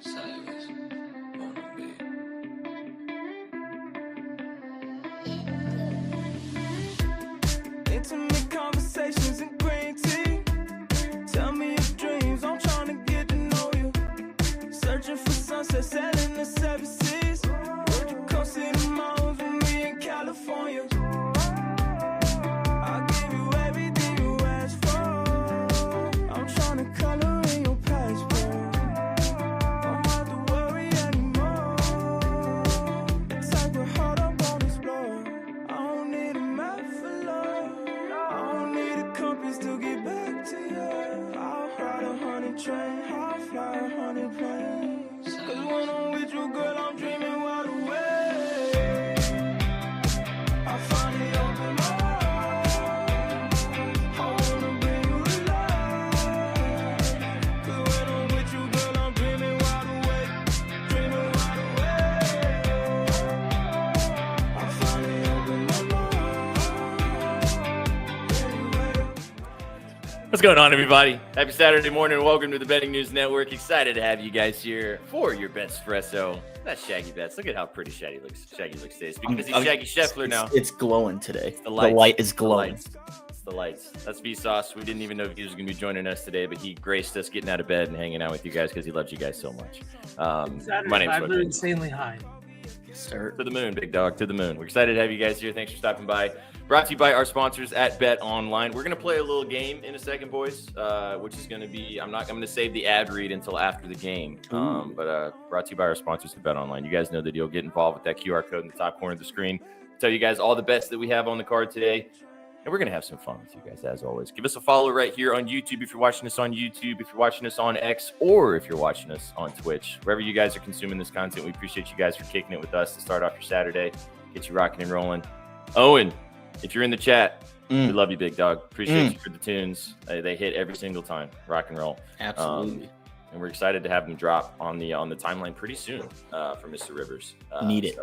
CWC NWSL. Intimate conversations and green tea. Tell me your dreams, I'm trying to get to know you. Searching for sunset, sailing the seven seas. Would you come see the mountains with me in California? I'll give you everything you ask for. I'm trying to color in your passport. Don't have to worry anymore. The type of heart I won't explore. I don't need a map for love. I don't need a compass to get back to you. I'll ride 100 trains, I'll fly 100 planes. Cause when I'm with you, girl, I'm dreaming wide awake. I finally open my eyes. I wanna bring you to life. Cause when I'm with you, girl, I'm dreaming wide awake. Dreaming wide awake. I finally open my mind. What's going on, everybody? Happy Saturday morning and welcome to the Betting News Network. Excited to have you guys here for your Betspresso. That's Shaggy Bets. Look at how pretty Shaggy looks today. It's because he's Shaggy Scheffler now. It's glowing today. The light is glowing. It's the lights. That's Vsauce. We didn't even know if he was going to be joining us today, but he graced us getting out of bed and hanging out with you guys because he loves you guys so much. My name's I'm insanely high. Sir. To the moon, big dog, to the moon. We're excited to have you guys here. Thanks for stopping by. Brought to you by our sponsors at BetOnline. We're going to play a little game in a second, boys, which is going to be, I'm going to save the ad read until after the game. But brought to you by our sponsors at BetOnline. You guys know the deal. Get involved with that QR code in the top corner of the screen. Tell you guys all the bets that we have on the card today. And we're going to have some fun with you guys, as always. Give us a follow right here on YouTube if you're watching us on YouTube, if you're watching us on X, or if you're watching us on Twitch. Wherever you guys are consuming this content, we appreciate you guys for kicking it with us to start off your Saturday, get you rocking and rolling. Owen, if you're in the chat, we love you, big dog. Appreciate you for the tunes. They hit every single time. Rock and roll. Absolutely. And we're excited to have them drop on the timeline pretty soon for Mr. Rivers. Need it.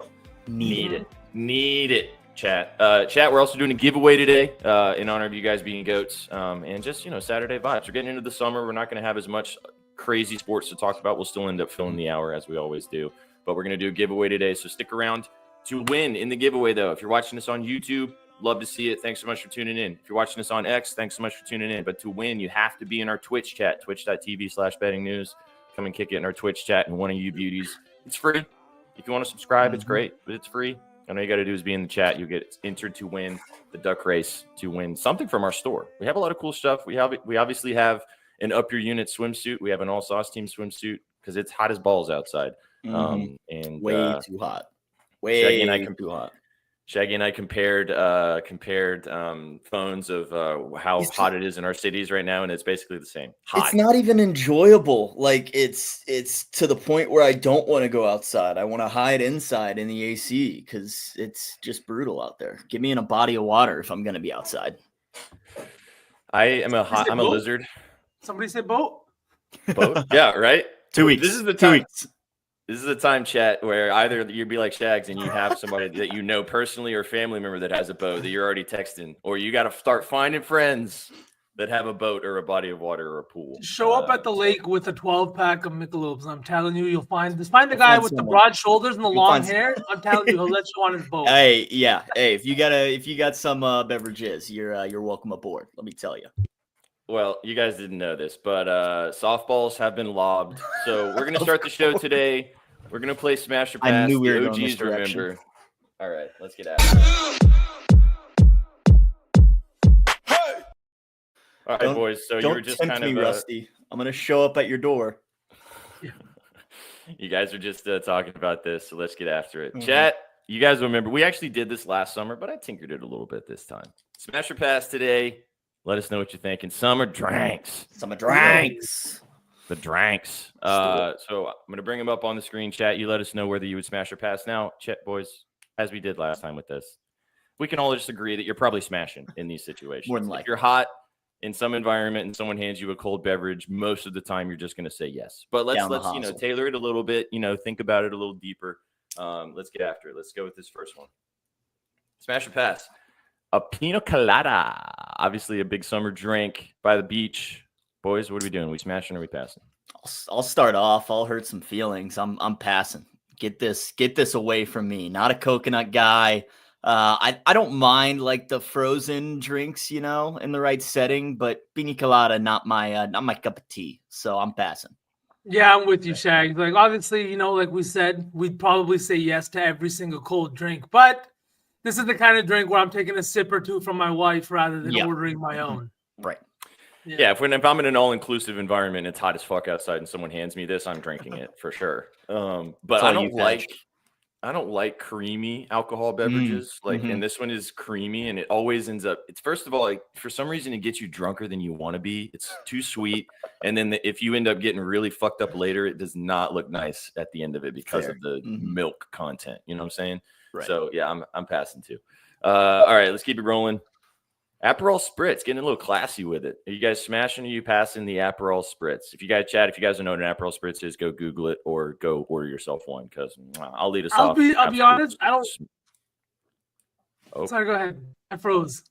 Need it. Chat, we're also doing a giveaway today in honor of you guys being goats, and just Saturday vibes. We're getting into the summer. We're not going to have as much crazy sports to talk about. We'll still end up filling the hour as we always do, but we're going to do a giveaway today, so stick around to win in the giveaway. Though, if you're watching us on YouTube, love to see it. Thanks so much for tuning in. If you're watching us on X, thanks so much for tuning in. But to win, you have to be in our Twitch chat, twitch.tv/bettingnews. Come and kick it in our Twitch chat, and one of you beauties, it's free. If you want to subscribe, it's great, but it's free. All you got to do is be in the chat. You'll get entered to win the duck race, to win something from our store. We have a lot of cool stuff. We obviously have an Up Your Unit swimsuit. We have an All Sauce Team swimsuit because it's hot as balls outside. And way too hot. Shaggy and I compared phones of how hot it is in our cities right now, and it's basically the same. Hot. It's not even enjoyable. Like it's to the point where I don't want to go outside. I want to hide inside in the AC because it's just brutal out there. Get me in a body of water if I'm going to be outside. I'm a lizard. Somebody say boat. Boat? Yeah, right. 2 weeks. This is the time. This is the time, chat, where either you'd be like Shags and you have somebody that you know personally or family member that has a boat that you're already texting, or you got to start finding friends that have a boat or a body of water or a pool. Show up at the lake with a 12-pack of Michelob's, and I'm telling you, you'll find the guy with the broad shoulders and the long hair. I'm telling you, he'll let you on his boat. Hey, if you got some beverages, you're welcome aboard. Let me tell you. Well, you guys didn't know this, but softballs have been lobbed. So we're going to start the show today. We're going to play Smash or Pass. I knew we were the going this OGs direction. remember. All right, let's get at it. All right, boys. So you were just kind of Rusty. I'm going to show up at your door. You guys are just talking about this, so let's get after it. Chat, you guys remember, we actually did this last summer, but I tinkered it a little bit this time. Smash or Pass today. Let us know what you're thinking. Summer drinks. Some drinks. The drinks. So I'm going to bring them up on the screen, chat. You let us know whether you would smash or pass. Now, chat, boys, as we did last time with this, we can all just agree that you're probably smashing in these situations. More than likely. If you're hot in some environment and someone hands you a cold beverage, most of the time you're just going to say yes. But let's tailor it a little bit, think about it a little deeper. Let's get after it. Let's go with this first one. Smash or pass. A pina colada, obviously a big summer drink by the beach. Boys, what are we doing? We smashing or we passing? I'll start off. I'll hurt some feelings. I'm passing. Get this away from me. Not a coconut guy. I don't mind like the frozen drinks, in the right setting, but pina colada not my cup of tea. So I'm passing. Yeah, I'm with you, Shag. Like, obviously, like we said, we'd probably say yes to every single cold drink, but this is the kind of drink where I'm taking a sip or two from my wife rather than ordering my own. Right. Yeah, if I'm in an all-inclusive environment, it's hot as fuck outside, and someone hands me this, I'm drinking it for sure. But I don't like creamy alcohol beverages. And this one is creamy, and it always ends up. It's first of all, like for some reason, it gets you drunker than you want to be. It's too sweet, and then if you end up getting really fucked up later, it does not look nice at the end of it because of the milk content. You know what I'm saying? Right. So yeah, I'm passing too. All right, let's keep it rolling. Aperol Spritz, getting a little classy with it. Are you guys smashing or are you passing the Aperol Spritz? If you guys don't know what an Aperol Spritz is, go Google it or go order yourself one because I'll lead us off. I'll be honest. I don't. Oh. Sorry, go ahead. I froze.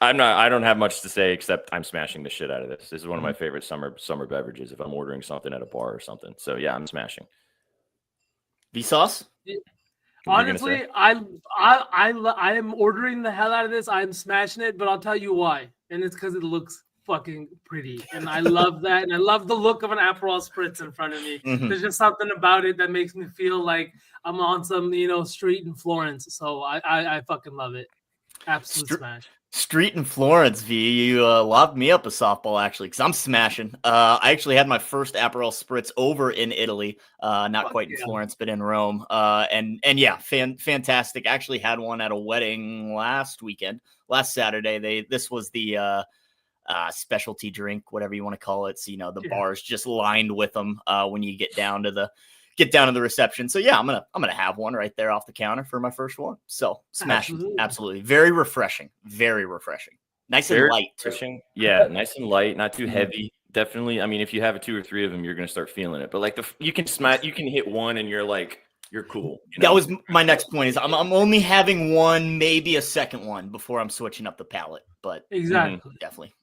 I don't have much to say except I'm smashing the shit out of this. This is one of my favorite summer beverages if I'm ordering something at a bar or something. So yeah, I'm smashing. Vsauce? Honestly, I am ordering the hell out of this. I'm smashing it, but I'll tell you why. And it's because it looks fucking pretty. And I love that. And I love the look of an Aperol Spritz in front of me. There's just something about it that makes me feel like I'm on some, street in Florence. So I fucking love it. Absolute smash. Street in Florence, V. You lobbed me up a softball, actually, because I'm smashing. I actually had my first Aperol Spritz over in Italy, not quite in Florence, but in Rome. And yeah, fantastic. Actually had one at a wedding last Saturday. This was the specialty drink, whatever you want to call it. So, the bar's just lined with them when you get down to the reception. So yeah, I'm gonna have one right there off the counter for my first one. So smashing, absolutely. Very refreshing. Nice and light too. Yeah, nice and light, not too heavy. Definitely. I mean, if you have 2 or 3 of them, you're gonna start feeling it. But like you can hit one and you're like, you're cool. That was my next point. Is I'm only having one, maybe a second one before I'm switching up the palate. But exactly, definitely.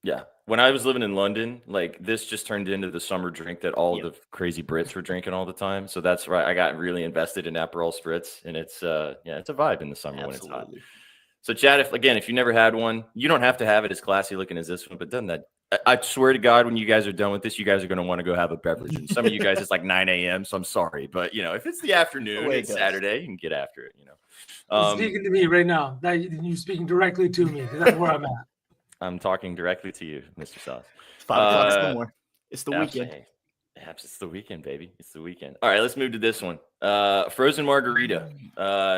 Yeah. When I was living in London, like this just turned into the summer drink that all the crazy Brits were drinking all the time. So that's right. I got really invested in Aperol Spritz, and it's it's a vibe in the summer when it's hot. So Chad, if you never had one, you don't have to have it as classy looking as this one, but doesn't that? I swear to God, when you guys are done with this, you guys are going to want to go have a beverage. And some of you guys, it's like 9 a.m. So I'm sorry, but if it's the afternoon, it's Saturday, you can get after it. Speaking to me right now, that you're speaking directly to me. That's where I'm at. I'm talking directly to you, Mr. Sauce. 5 o'clock somewhere. It's the weekend. It's the weekend, baby. It's the weekend. All right, let's move to this one. Frozen margarita.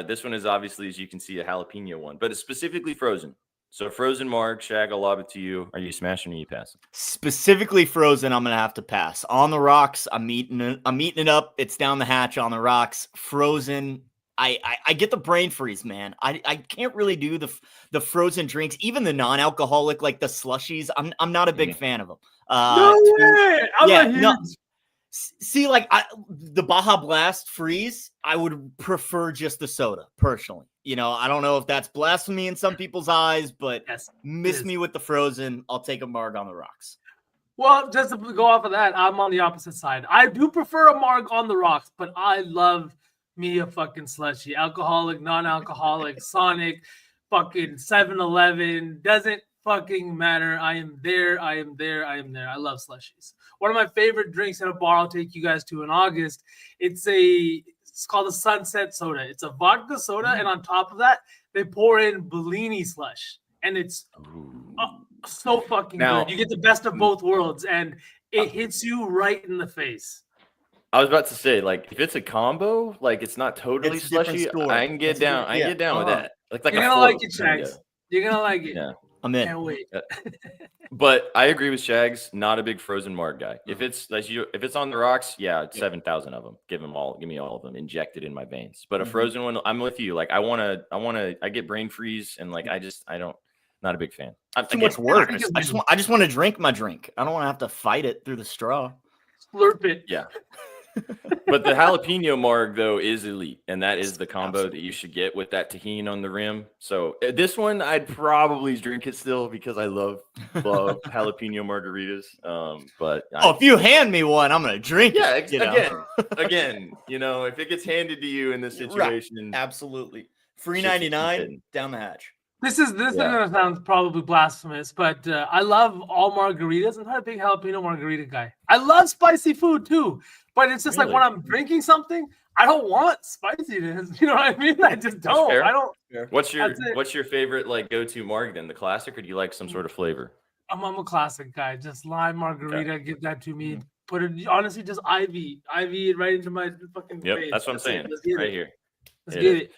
This one is obviously, as you can see, a jalapeno one, but it's specifically frozen. So frozen marg, Shag, I'll lob it to you. Are you smashing or are you passing? Specifically frozen, I'm gonna have to pass. On the rocks, I'm eating it up. It's down the hatch on the rocks. Frozen. I get the brain freeze, man. I can't really do the frozen drinks, even the non-alcoholic, like the slushies. I'm not a big fan of them. No way! See, like the Baja Blast freeze, I would prefer just the soda, personally. I don't know if that's blasphemy in some people's eyes, but miss me with the frozen. I'll take a marg on the rocks. Well, just to go off of that, I'm on the opposite side. I do prefer a marg on the rocks, but I love me a fucking slushy. Alcoholic, non-alcoholic, Sonic, fucking 7-Eleven, doesn't fucking matter. I am there. I love slushies. One of my favorite drinks at a bar I'll take you guys to in August. It's called a Sunset Soda. It's a vodka soda, and on top of that, they pour in Bellini slush. And it's so fucking good. You get the best of both worlds, and it hits you right in the face. I was about to say, like, if it's a combo, like it's not totally slushy, I can get down. I can get down with that. Like you're gonna like it, Shags. You're gonna like it. Yeah, I'm in. Can't wait. But I agree with Shags. Not a big frozen marg guy. If it's on the rocks, 7,000 of them. Give me all of them injected in my veins. But a frozen one, I'm with you. Like I get brain freeze, and like not a big fan. Too much work. I just want to drink my drink. I don't want to have to fight it through the straw. Slurp it. Yeah. But the jalapeno marg though is elite, and that is the combo that you should get with that tahini on the rim. So this one I'd probably drink it still because I love jalapeno margaritas. But if you hand me one, I'm gonna drink it. Again, if it gets handed to you in this situation, absolutely free 99 down the hatch. This sounds probably blasphemous, but I love all margaritas. I'm not a big jalapeno margarita guy. I love spicy food too, but it's just like when I'm drinking something, I don't want spiciness. You know what I mean? I just don't. I don't. What's your favorite like go-to marg then? The classic, or do you like some sort of flavor? I'm a classic guy. Just lime margarita. Give that to me. Put it honestly, just IV it right into my fucking face. That's what I'm saying. Right here. Let's get it.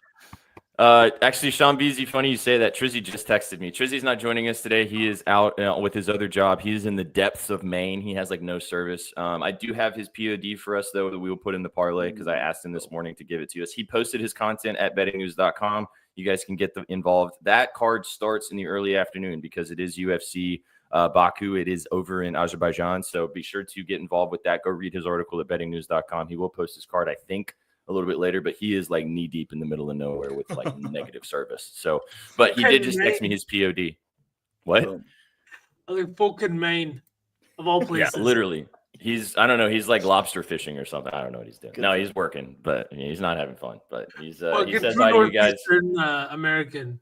Actually, Sean Beasy, funny you say that. Trizzy just texted me. Trizzy's not joining us today. He is out with his other job. He's in the depths of Maine. He has like no service. I do have his POD for us though that we will put in the parlay because I asked him this morning to give it to us. He posted his content at bettingnews.com. You guys can get involved. That card starts in the early afternoon because it is UFC Baku. It is over in Azerbaijan. So be sure to get involved with that. Go read his article at bettingnews.com. He will post his card, I think, a little bit later, but he is like knee deep in the middle of nowhere with like negative service. So, but he did just text me his POD. What? Like fucking Maine, of all places. Yeah, literally. I don't know. He's like lobster fishing or something. I don't know what he's doing. No, he's working, but he's not having fun. But he says hi to you guys. American.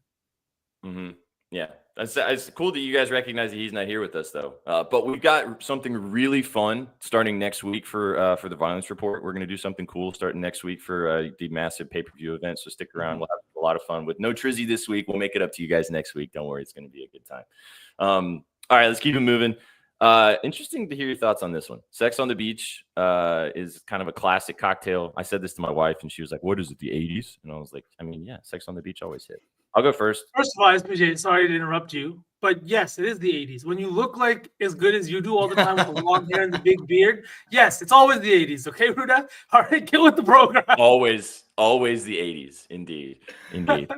Mm-hmm. Yeah. It's cool that you guys recognize that he's not here with us, though. But we've got something really fun starting next week for the Violence Report. We're going to do something cool starting next week for the massive pay-per-view event. So stick around. We'll have a lot of fun with no Trizzy this week. We'll make it up to you guys next week. Don't worry. It's going to be a good time. All right, let's keep it moving. Interesting to hear your thoughts on this one. Sex on the Beach is kind of a classic cocktail. I said this to my wife, and she was like, "What is it, the 80s?" And I was like, "I mean, yeah, Sex on the Beach always hit." I'll go first. First of all, SPJ, sorry to interrupt you, but yes, it is the 80s. When you look like as good as you do all the time with the long hair and the big beard, yes, it's always the 80s. Okay, Ruda? All right, get with the program. Always the 80s. Indeed.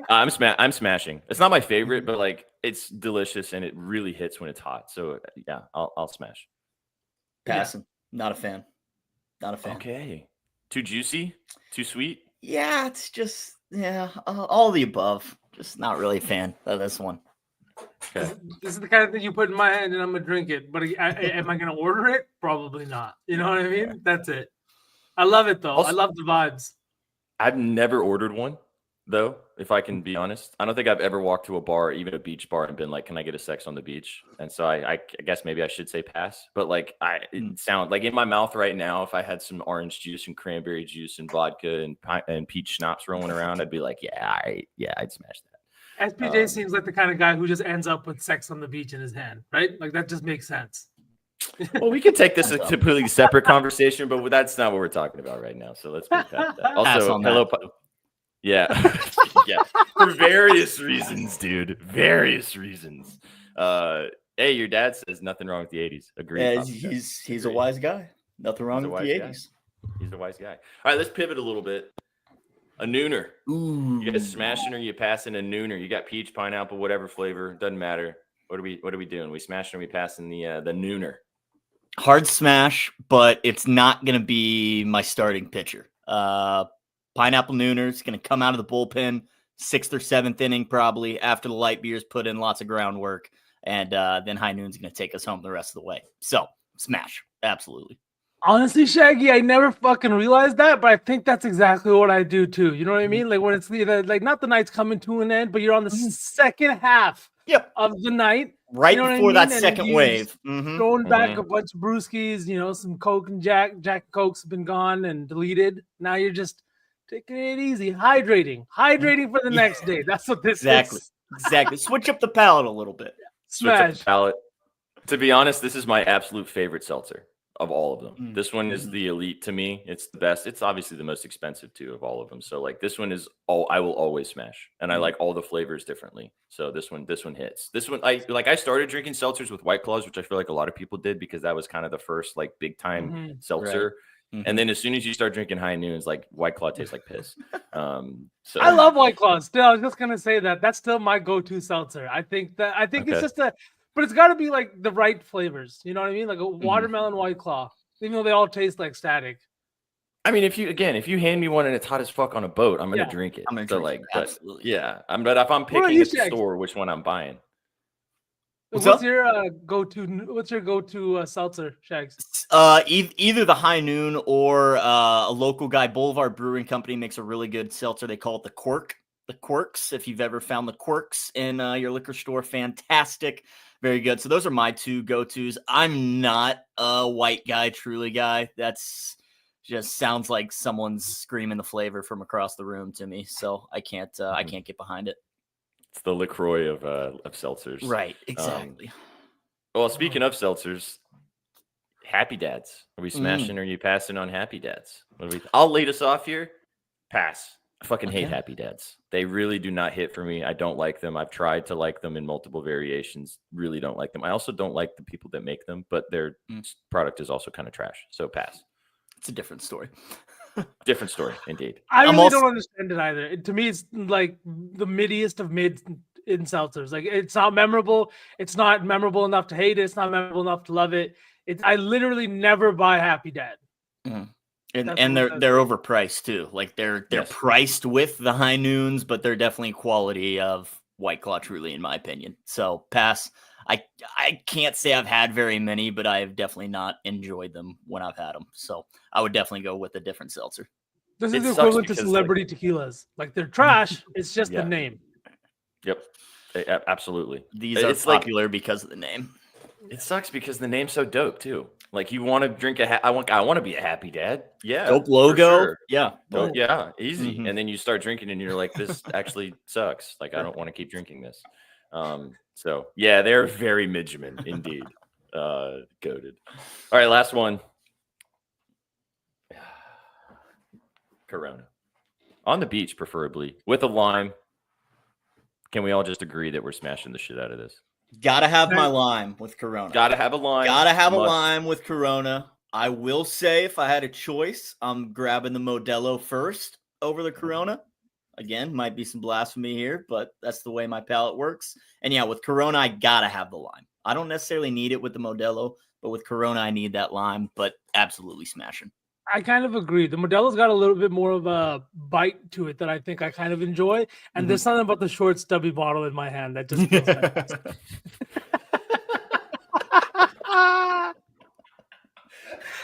I'm smashing. It's not my favorite, but like it's delicious and it really hits when it's hot. So yeah, I'll smash. Passing. Not a fan. Okay. Too juicy? Too sweet? Yeah, it's just all of the above. Just not really a fan of this one. Okay. This is the kind of thing you put in my hand and I'm gonna drink it. But am I gonna order it? Probably not. You know what I mean? That's it. I love it though. Also, I love the vibes. I've never ordered one though, if I can be honest. I don't think I've ever walked to a bar, even a beach bar, and been like, "Can I get a sex on the beach?" And so I guess maybe I should say pass. But like it sounds like in my mouth right now, if I had some orange juice and cranberry juice and vodka and peach schnapps rolling around, I'd be like, I'd smash that. SPJ seems like the kind of guy who just ends up with sex on the beach in his hand, right? Like that just makes sense. Well, we could take this a completely separate conversation, but that's not what we're talking about right now. So let's move past that. Also, hello. Yeah. Yeah. For various reasons, dude. Various reasons. Hey, your dad says nothing wrong with the 80s. Agree. Yeah, he's a wise guy. Nothing wrong with the 80s. He's a wise guy. All right, let's pivot a little bit. A nooner. Ooh. You guys smashing or you passing a nooner? You got peach, pineapple, whatever flavor. Doesn't matter. What are we doing? We smashing or we passing the nooner? Hard smash, but it's not going to be my starting pitcher. Pineapple nooner is going to come out of the bullpen, 6th or 7th inning probably after the light beers put in lots of groundwork, and then High Noon's going to take us home the rest of the way. So smash, absolutely. Honestly, Shaggy, I never fucking realized that, but I think that's exactly what I do too. You know what I mean? Like when it's like not the night's coming to an end, but you're on the second half of the night. Right before that second wave. Throwing back a bunch of brewskis, some Coke and Jack Cokes have been gone and deleted. Now you're just taking it easy, hydrating for the next day. That's what this is. Exactly. Switch up the palate a little bit. Smash. Switch up the palate. To be honest, this is my absolute favorite seltzer of all of them. This one is the elite to me. It's the best. It's obviously the most expensive too of all of them. So like this one is I will always smash, and I like all the flavors differently. So this one hits. This one I started drinking seltzers with White Claws, which I feel like a lot of people did because that was kind of the first like big time seltzer. Right. And then as soon as you start drinking High Noons, like White Claw tastes like piss. So I love White Claws. Still, I was just gonna say that's still my go-to seltzer. I think it's just but it's got to be like the right flavors. You know what I mean? Like a watermelon White Claw, even though they all taste like static. I mean, if you hand me one and it's hot as fuck on a boat, I'm gonna drink it. I'm gonna So drink like, it, but absolutely. yeah, but if I'm What about picking you, at the Shags? store which one I'm buying, What's What's up? your go-to seltzer, Shags? Either the High Noon or a local guy, Boulevard Brewing Company, makes a really good seltzer. They call it the Quirk. The Quirks. If you've ever found the Quirks in your liquor store, fantastic, very good. So those are my two go-tos. I'm not a white guy, truly guy. That's just sounds like someone's screaming the flavor from across the room to me. So I can't get behind it. it's the LaCroix of seltzers. Right, exactly. Well, speaking of seltzers, Happy Dads. Are we Mm. smashing or are you passing on Happy Dads? I'll lead us off here. Pass. I fucking hate Okay. Happy Dads. They really do not hit for me. I don't like them. I've tried to like them in multiple variations. Really don't like them. I also don't like the people that make them, but their product is also kind of trash. So pass. It's a different story. Different story, indeed. I I'm really also- don't understand it either. To me, it's like the middiest of mid in seltzers. Like it's not memorable. It's not memorable enough to hate it. It's not memorable enough to love it. I literally never buy Happy Dad. And That's and what they're overpriced too. Like they're Yes. priced with the High Noons, but they're definitely quality of White Claw, truly, in my opinion. So pass. I can't say I've had very many, but I've definitely not enjoyed them when I've had them. So I would definitely go with a different seltzer. This It is the sucks equivalent to because, celebrity tequilas. Like they're trash. It's just Yeah. the name. Yep. Absolutely. These are It's like- popular because of the name. It sucks because the name's so dope too. Like you want to drink I want to be a Happy Dad. Yeah. Dope for logo. sure. Yeah. Dope, yeah, easy. Mhm. And then you start drinking and you're like, this actually sucks. Like I don't want to keep drinking this. So yeah, they're very Midgeman indeed. Goated. All right, last one. Corona. On the beach, preferably, with a lime. Can we all just agree that we're smashing the shit out of this? Gotta have my lime with Corona. Gotta have a lime. Gotta have a Must. lime with Corona. I will say, if I had a choice, I'm grabbing the Modelo first over the Corona. Again, might be some blasphemy here, but that's the way my palate works. And yeah, with Corona, I gotta have the lime. I don't necessarily need it with the Modelo, but with Corona, I need that lime. But absolutely smashing. I kind of agree. The Modelo's got a little bit more of a bite to it that I think I kind of enjoy. And there's something about the short, stubby bottle in my hand that just feels fantastic.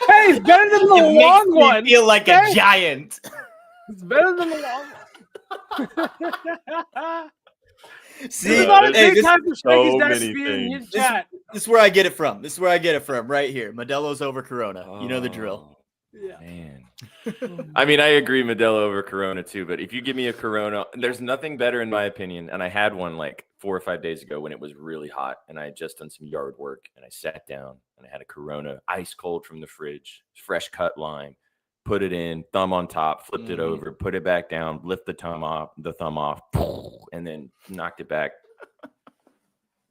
Hey, it's better than the It long makes me one. feel like okay? a giant. It's better than the long one. See, This is not a hey, big this, time for Shaggy's so dad many to be in things. chat. this is where I get it from. This is where I get it from. Right here. Modelo's over Corona. You know the drill. Yeah. Man. I mean, I agree Modelo over Corona too, but if you give me a Corona, there's nothing better in my opinion. And I had one like 4 or 5 days ago when it was really hot and I had just done some yard work and I sat down and I had a Corona ice cold from the fridge, fresh cut lime, put it in, thumb on top, flipped it over, put it back down, lift the thumb off, and then knocked it back. It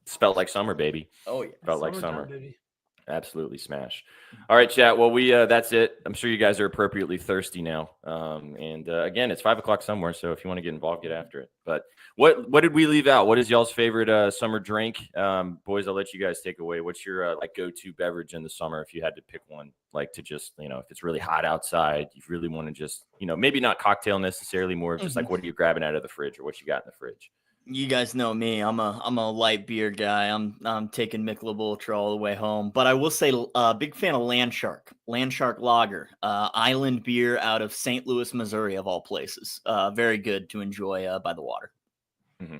felt like summer, baby. Oh, yeah. Felt like Summertime, summer. baby. Absolutely smash. All right, chat. Well, that's it. I'm sure you guys are appropriately thirsty now. And again, it's 5:00 somewhere, so if you want to get involved, get after it. But what did we leave out? What is y'all's favorite summer drink? Boys, I'll let you guys take away. What's your like go-to beverage in the summer if you had to pick one? Like to just if it's really hot outside, you really want to just maybe not cocktail necessarily, more of just like what are you grabbing out of the fridge or what you got in the fridge? You guys know me. I'm a light beer guy. I'm taking Michelob Ultra all the way home. But I will say, big fan of Landshark Lager, island beer out of St. Louis, Missouri, of all places. Very good to enjoy by the water. Mm-hmm.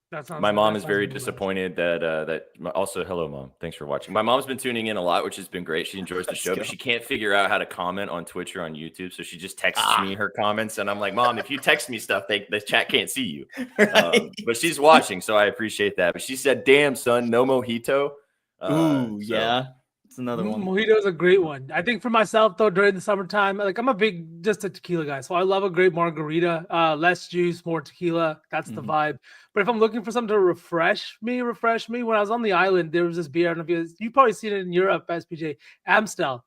That sounds My mom that is sounds very really nice. disappointed that also hello mom, thanks for watching. My mom's been tuning in a lot, which has been great. She enjoys the show, but she can't figure out how to comment on Twitch or on YouTube, so she just texts me her comments, and I'm like, Mom, if you text me stuff, the chat can't see you. Right. But she's watching, so I appreciate that. But she said, "Damn son, no mojito." Ooh, yeah, it's another one. Mojito is a great one. I think for myself though, during the summertime, like I'm a big just a tequila guy, so I love a great margarita. Less juice, more tequila. That's the vibe. But if I'm looking for something to refresh me, when I was on the island, there was this beer. I don't know if you probably seen it in Europe, SPJ, Amstel.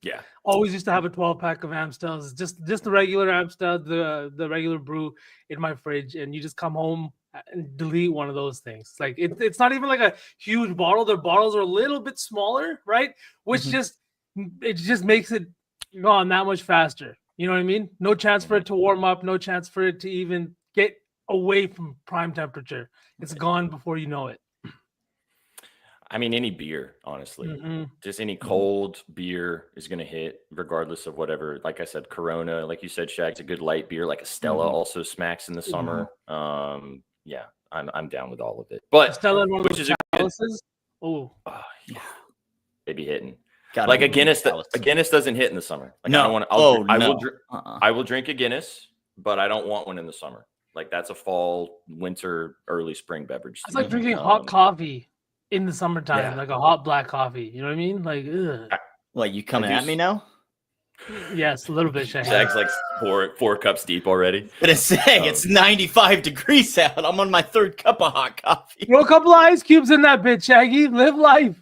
Yeah. Always used to have a 12-pack of Amstels, just the regular Amstel, the regular brew in my fridge, and you just come home and delete one of those things. Like it's not even like a huge bottle. Their bottles are a little bit smaller, right? Which just makes it gone that much faster. You know what I mean? No chance for it to warm up. No chance for it to even get away from prime temperature. It's gone before you know it. I mean, any beer, honestly, Mhm. just any cold beer is going to hit, regardless of whatever. Like I said, Corona, like you said, Shag's a good light beer. Like a Stella also smacks in the summer. Yeah, I'm down with all of it. But Stella and one of which those is a good, chalices. Oh, yeah, they be hitting. Gotta Like be a Guinness, Chalice. a Guinness doesn't hit in the summer. Like No. I don't want to. I will. I will drink a Guinness, but I don't want one in the summer. Like that's a fall, winter, early spring beverage. it's like drinking hot coffee in the summertime, yeah. like a hot black coffee. You know what I mean? Like, ugh. What, you coming I at do- me now? Yes, a little bit. Shaggy. Shag's like four cups deep already. Gonna say it's 95 degrees out. I'm on my third cup of hot coffee. Throw a couple of ice cubes in that bitch, Shaggy. Live life.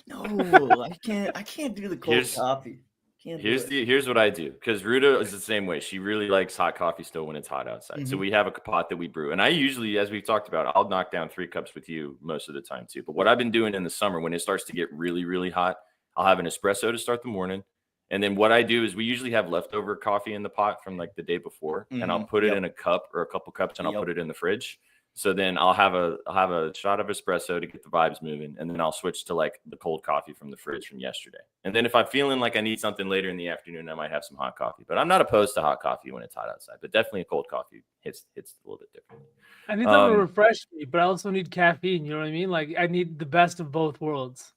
No, I can't do the cold coffee. Here's what I do, because Ruta is the same way. She really likes hot coffee still when it's hot outside. So we have a pot that we brew, and I usually, as we've talked about, I'll knock down 3 cups with you most of the time too. But what I've been doing in the summer, when it starts to get really, really hot, I'll have an espresso to start the morning, and then what I do is we usually have leftover coffee in the pot from like the day before, and I'll put it in a cup or a couple cups, and I'll put it in the fridge. So then I'll have a shot of espresso to get the vibes moving, and then I'll switch to like the cold coffee from the fridge from yesterday. And then if I'm feeling like I need something later in the afternoon, I might have some hot coffee. But I'm not opposed to hot coffee when it's hot outside. But definitely a cold coffee hits a little bit differently. I need something to refresh me, but I also need caffeine. You know what I mean? Like I need the best of both worlds.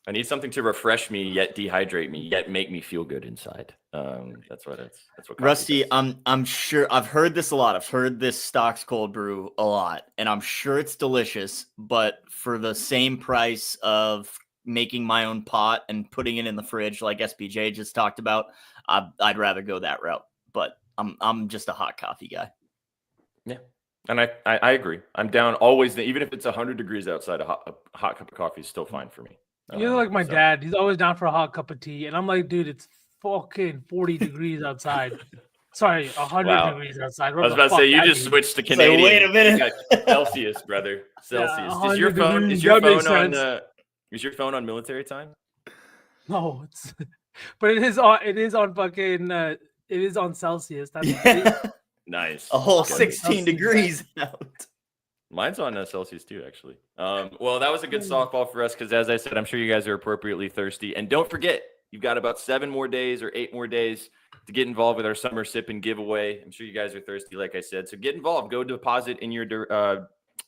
I need something to refresh me, yet dehydrate me, yet make me feel good inside. That's what Rusty, does. I'm sure I've heard this a lot. I've heard this Stocks cold brew a lot, and I'm sure it's delicious, but for the same price of making my own pot and putting it in the fridge like SPJ just talked about, I'd rather go that route. But I'm just a hot coffee guy. Yeah. And I agree. I'm down always, even if it's 100 degrees outside, a hot cup of coffee is still fine for me. You're like my dad. He's always down for a hot cup of tea. And I'm like, dude, it's fucking 40 degrees outside. Sorry, 100 degrees outside. I was about to say, you just switched to Canadian. Wait a minute. Celsius, brother. Celsius. Yeah, Is your phone on military time? No, but it is on fucking it is on Celsius. That's Nice. A whole 16 degrees out. Mine's on Celsius too, actually. Well, that was a good softball for us because, as I said, I'm sure you guys are appropriately thirsty. And don't forget, you've got about 7 more days or 8 more days to get involved with our summer sip and giveaway. I'm sure you guys are thirsty, like I said. So get involved. Go deposit in your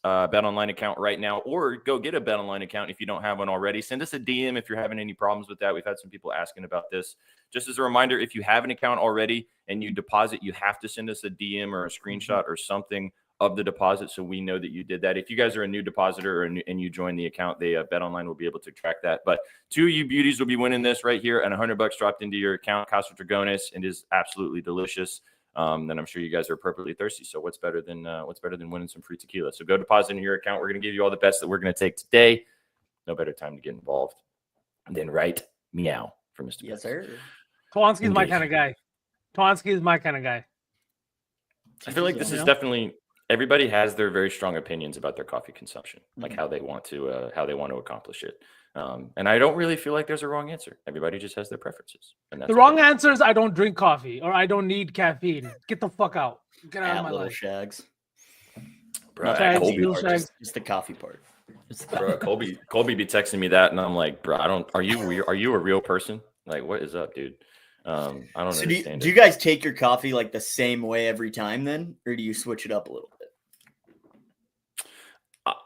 BetOnline account right now, or go get a BetOnline account if you don't have one already. Send us a DM if you're having any problems with that. We've had some people asking about this. Just as a reminder, if you have an account already and you deposit, you have to send us a DM or a screenshot or something of the deposit so we know that you did that. If you guys are a new depositor and you join the account, they BetOnline will be able to track that. But 2 of you beauties will be winning this right here, and $100 dropped into your account. Casa Dragones, and is absolutely delicious. Then I'm sure you guys are appropriately thirsty. So what's better than winning some free tequila? So go deposit in your account. We're going to give you all the bets that we're going to take today. No better time to get involved than right meow for Mr. Yes, sir. Twansky's my kind of guy. Twansky is my kind of guy. I feel like this is definitely, everybody has their very strong opinions about their coffee consumption, like how they want to accomplish it. And I don't really feel like there's a wrong answer. Everybody just has their preferences. And that's the wrong answer is I don't drink coffee or I don't need caffeine. Get the fuck out. Get out of my life. Shags. Bro, Shags, Colby, little Shags. Just the coffee part. bro, Colby be texting me that, and I'm like, bro, are you a real person? Like, what is up, dude? I don't understand. Do you guys take your coffee like the same way every time then, or do you switch it up a little bit?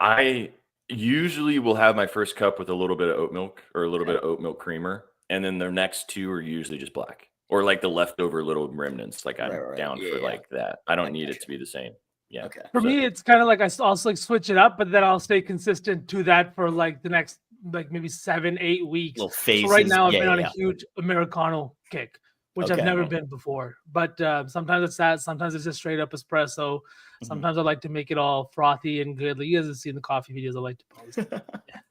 I usually will have my first cup with a little bit of oat milk or a little bit of oat milk creamer, and then the next 2 are usually just black or like the leftover little remnants. Like I'm down for like that. I don't need it to be the same. Yeah. Okay. For me, it's kind of like I'll like switch it up, but then I'll stay consistent to that for like the next like maybe 7-8 weeks. Little phases. So right now I've been on a huge Americano kick, which I've Okay. never been before. But sometimes it's that, sometimes it's just straight up espresso. Sometimes I like to make it all frothy and good. Like you guys have seen the coffee videos I like to post.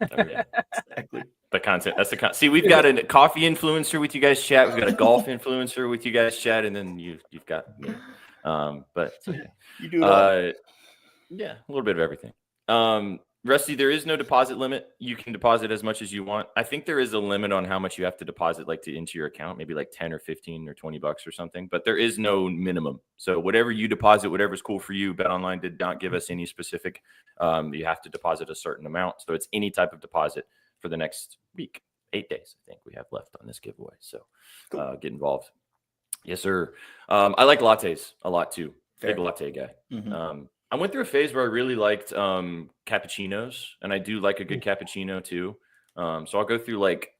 Exactly. The content. That's the content. See, we've got a coffee influencer with you guys chat. We've got a golf influencer with you guys chat, and then you've got me. But You do it all. yeah, a little bit of everything. Rusty, there is no deposit limit. You can deposit as much as you want. I think there is a limit on how much you have to deposit into your account, maybe like 10 or 15 or $20 or something, but there is no minimum. So whatever you deposit, whatever's cool for you. BetOnline did not give us any specific. You have to deposit a certain amount. So it's any type of deposit for the next week, 8 days, I think we have left on this giveaway. So get involved. Yes, sir. I like lattes a lot too. Big latte guy. Mm-hmm. I went through a phase where I really liked cappuccinos, and I do like a good cappuccino too. So I'll go through like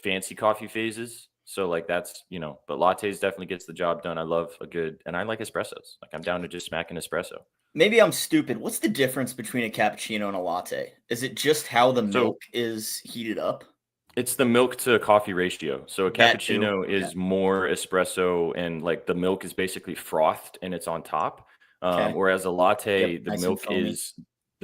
fancy coffee phases. So like that's, but lattes definitely gets the job done. I love and I like espressos. Like I'm down to just smack an espresso. Maybe I'm stupid. What's the difference between a cappuccino and a latte? Is it just how the milk is heated up? It's the milk to coffee ratio. So a cappuccino is more espresso, and like the milk is basically frothed and it's on top. Whereas a latte, the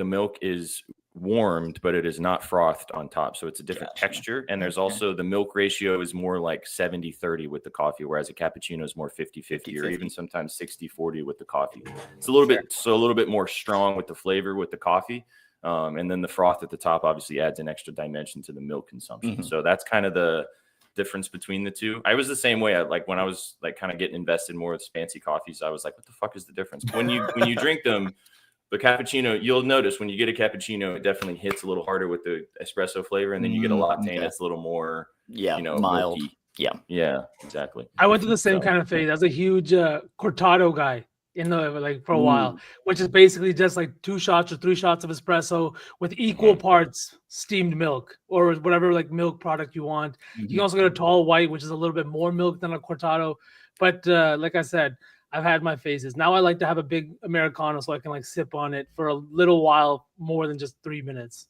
milk is warmed, but it is not frothed on top. So it's a different texture. And there's also the milk ratio is more like 70-30 with the coffee, whereas a cappuccino is more 50-50 or even sometimes 60-40 with the coffee. It's a little bit more strong with the flavor with the coffee. And then the froth at the top obviously adds an extra dimension to the milk consumption. Mm-hmm. So that's kind of the difference between the two. I was the same way. When I was like kind of getting invested more with fancy coffees, I was like, what the fuck is the difference? When you drink them, the cappuccino, you'll notice when you get a cappuccino, it definitely hits a little harder with the espresso flavor, and then you get a latte and it's a little more mild. Milky. Yeah, exactly. I went through the same kind of phase. I was a huge cortado guy for a while, which is basically just like 2 shots or 3 shots of espresso with equal parts steamed milk or whatever like milk product you want. Mm-hmm. You can also get a tall white, which is a little bit more milk than a cortado. But like I said, I've had my phases. Now I like to have a big Americano so I can like sip on it for a little while more than just 3 minutes.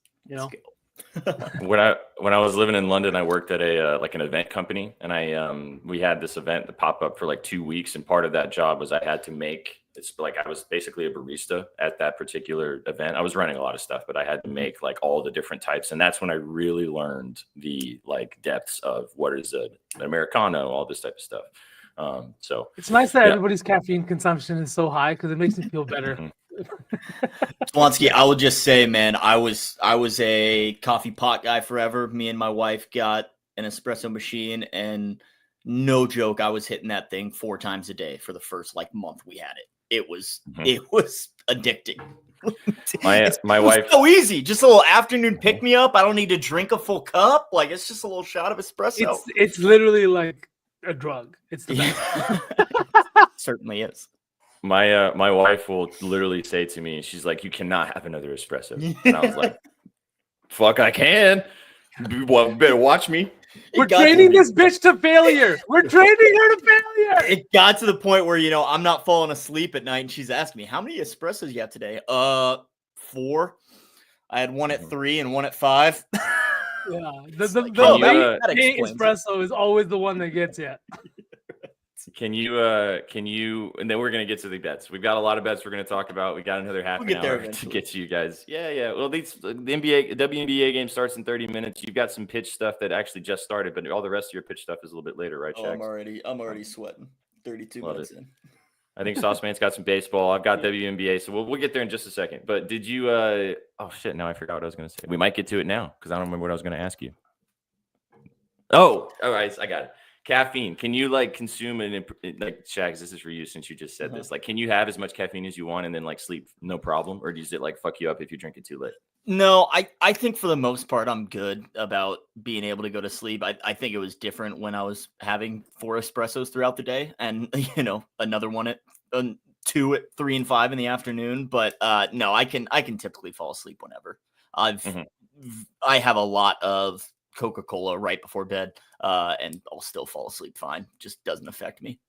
When I was living in London, I worked at an event company, and we had this event that pop up for like 2 weeks, and part of that job was I had to I was basically a barista at that particular event. I was running a lot of stuff, but I had to make like all the different types, and that's when I really learned the like depths of what is an Americano, all this type of stuff. So it's nice that everybody's caffeine consumption is so high because it makes me feel better. Blonsky, I will just say, man, I was a coffee pot guy forever. Me and my wife got an espresso machine, and no joke, I was hitting that thing 4 times a day for the first like month we had it. It was addicting. My wife, so easy, just a little afternoon pick me up. I don't need to drink a full cup. Like it's just a little shot of espresso. It's literally like a drug. It's the best. Certainly is. My wife will literally say to me, she's like, "You cannot have another espresso." And I was like, "Fuck, I can. Well, better watch me." We're training this bitch to failure. We're training her to failure. It got to the point where, I'm not falling asleep at night, and she's asking me, how many espressos you have today? 4. I had one at 3 and one at 5. Yeah. The late espresso is always the one that gets you. Can you, and then we're going to get to the bets. We've got a lot of bets we're going to talk about. We got another half an hour to get to you guys. Yeah. Well, the WNBA game starts in 30 minutes. You've got some pitch stuff that actually just started, but all the rest of your pitch stuff is a little bit later, right, Shaq? I'm already sweating. 32 minutes in. I think Sauceman's got some baseball. I've got WNBA, so we'll get there in just a second. But did you, oh shit, now I forgot what I was going to say. We might get to it now because I don't remember what I was going to ask you. Oh, all right, I got it. Caffeine. Can you like consume like Shags? This is for you since you just said this. Like, can you have as much caffeine as you want and then like sleep no problem, or does it like fuck you up if you drink it too late? No, I think for the most part I'm good about being able to go to sleep. I think it was different when I was having 4 espressos throughout the day, and another one at 2 at 3 and 5 in the afternoon. But no, I can typically fall asleep whenever. I have a lot of Coca-Cola right before bed, and I'll still fall asleep fine. Just doesn't affect me.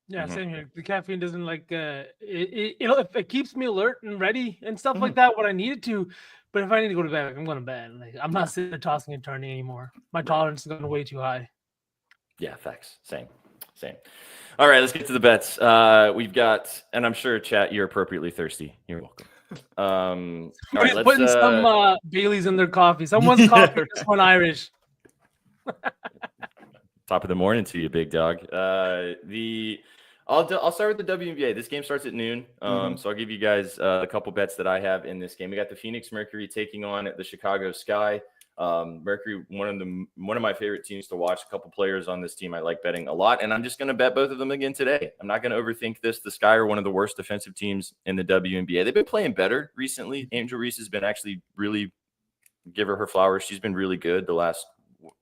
Yeah, same here. The caffeine doesn't like it keeps me alert and ready and stuff like that when I need it to. But if I need to go to bed, I'm going to bed. Like I'm not sitting there tossing and turning anymore. My tolerance is going way too high. Yeah, facts. Same. All right, let's get to the bets. We've got, and I'm sure chat, you're appropriately thirsty. You're welcome. All right, let's putting some Baileys in their coffee. Someone's coffee, just one Irish. Top of the morning to you, big dog. I'll start with the WNBA. This game starts at noon, Mhm. so I'll give you guys a couple bets that I have in this game. We got the Phoenix Mercury taking on the Chicago Sky. Mercury, one of my favorite teams to watch. A couple players on this team I like betting a lot, and I'm just going to bet both of them again today. I'm not going to overthink this. The Sky are one of the worst defensive teams in the WNBA. They've been playing better recently. Angel Reese has been actually really, give her flowers. She's been really good the last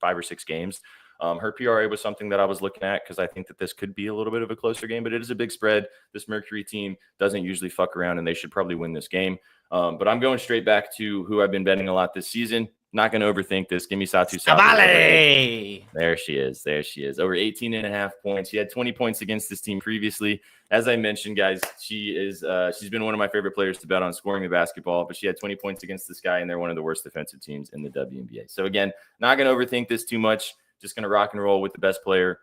5 or 6 games. Her PRA was something that I was looking at because I think that this could be a little bit of a closer game, but it is a big spread. This Mercury team doesn't usually fuck around, and they should probably win this game. But I'm going straight back to who I've been betting a lot this season. Not going to overthink this. Give me Satu Sabali. There she is. There she is. Over 18.5 points. She had 20 points against this team previously. As I mentioned, guys, she's been one of my favorite players to bet on scoring the basketball, but she had 20 points against this guy, and they're one of the worst defensive teams in the WNBA. So again, not going to overthink this too much. Just going to rock and roll with the best player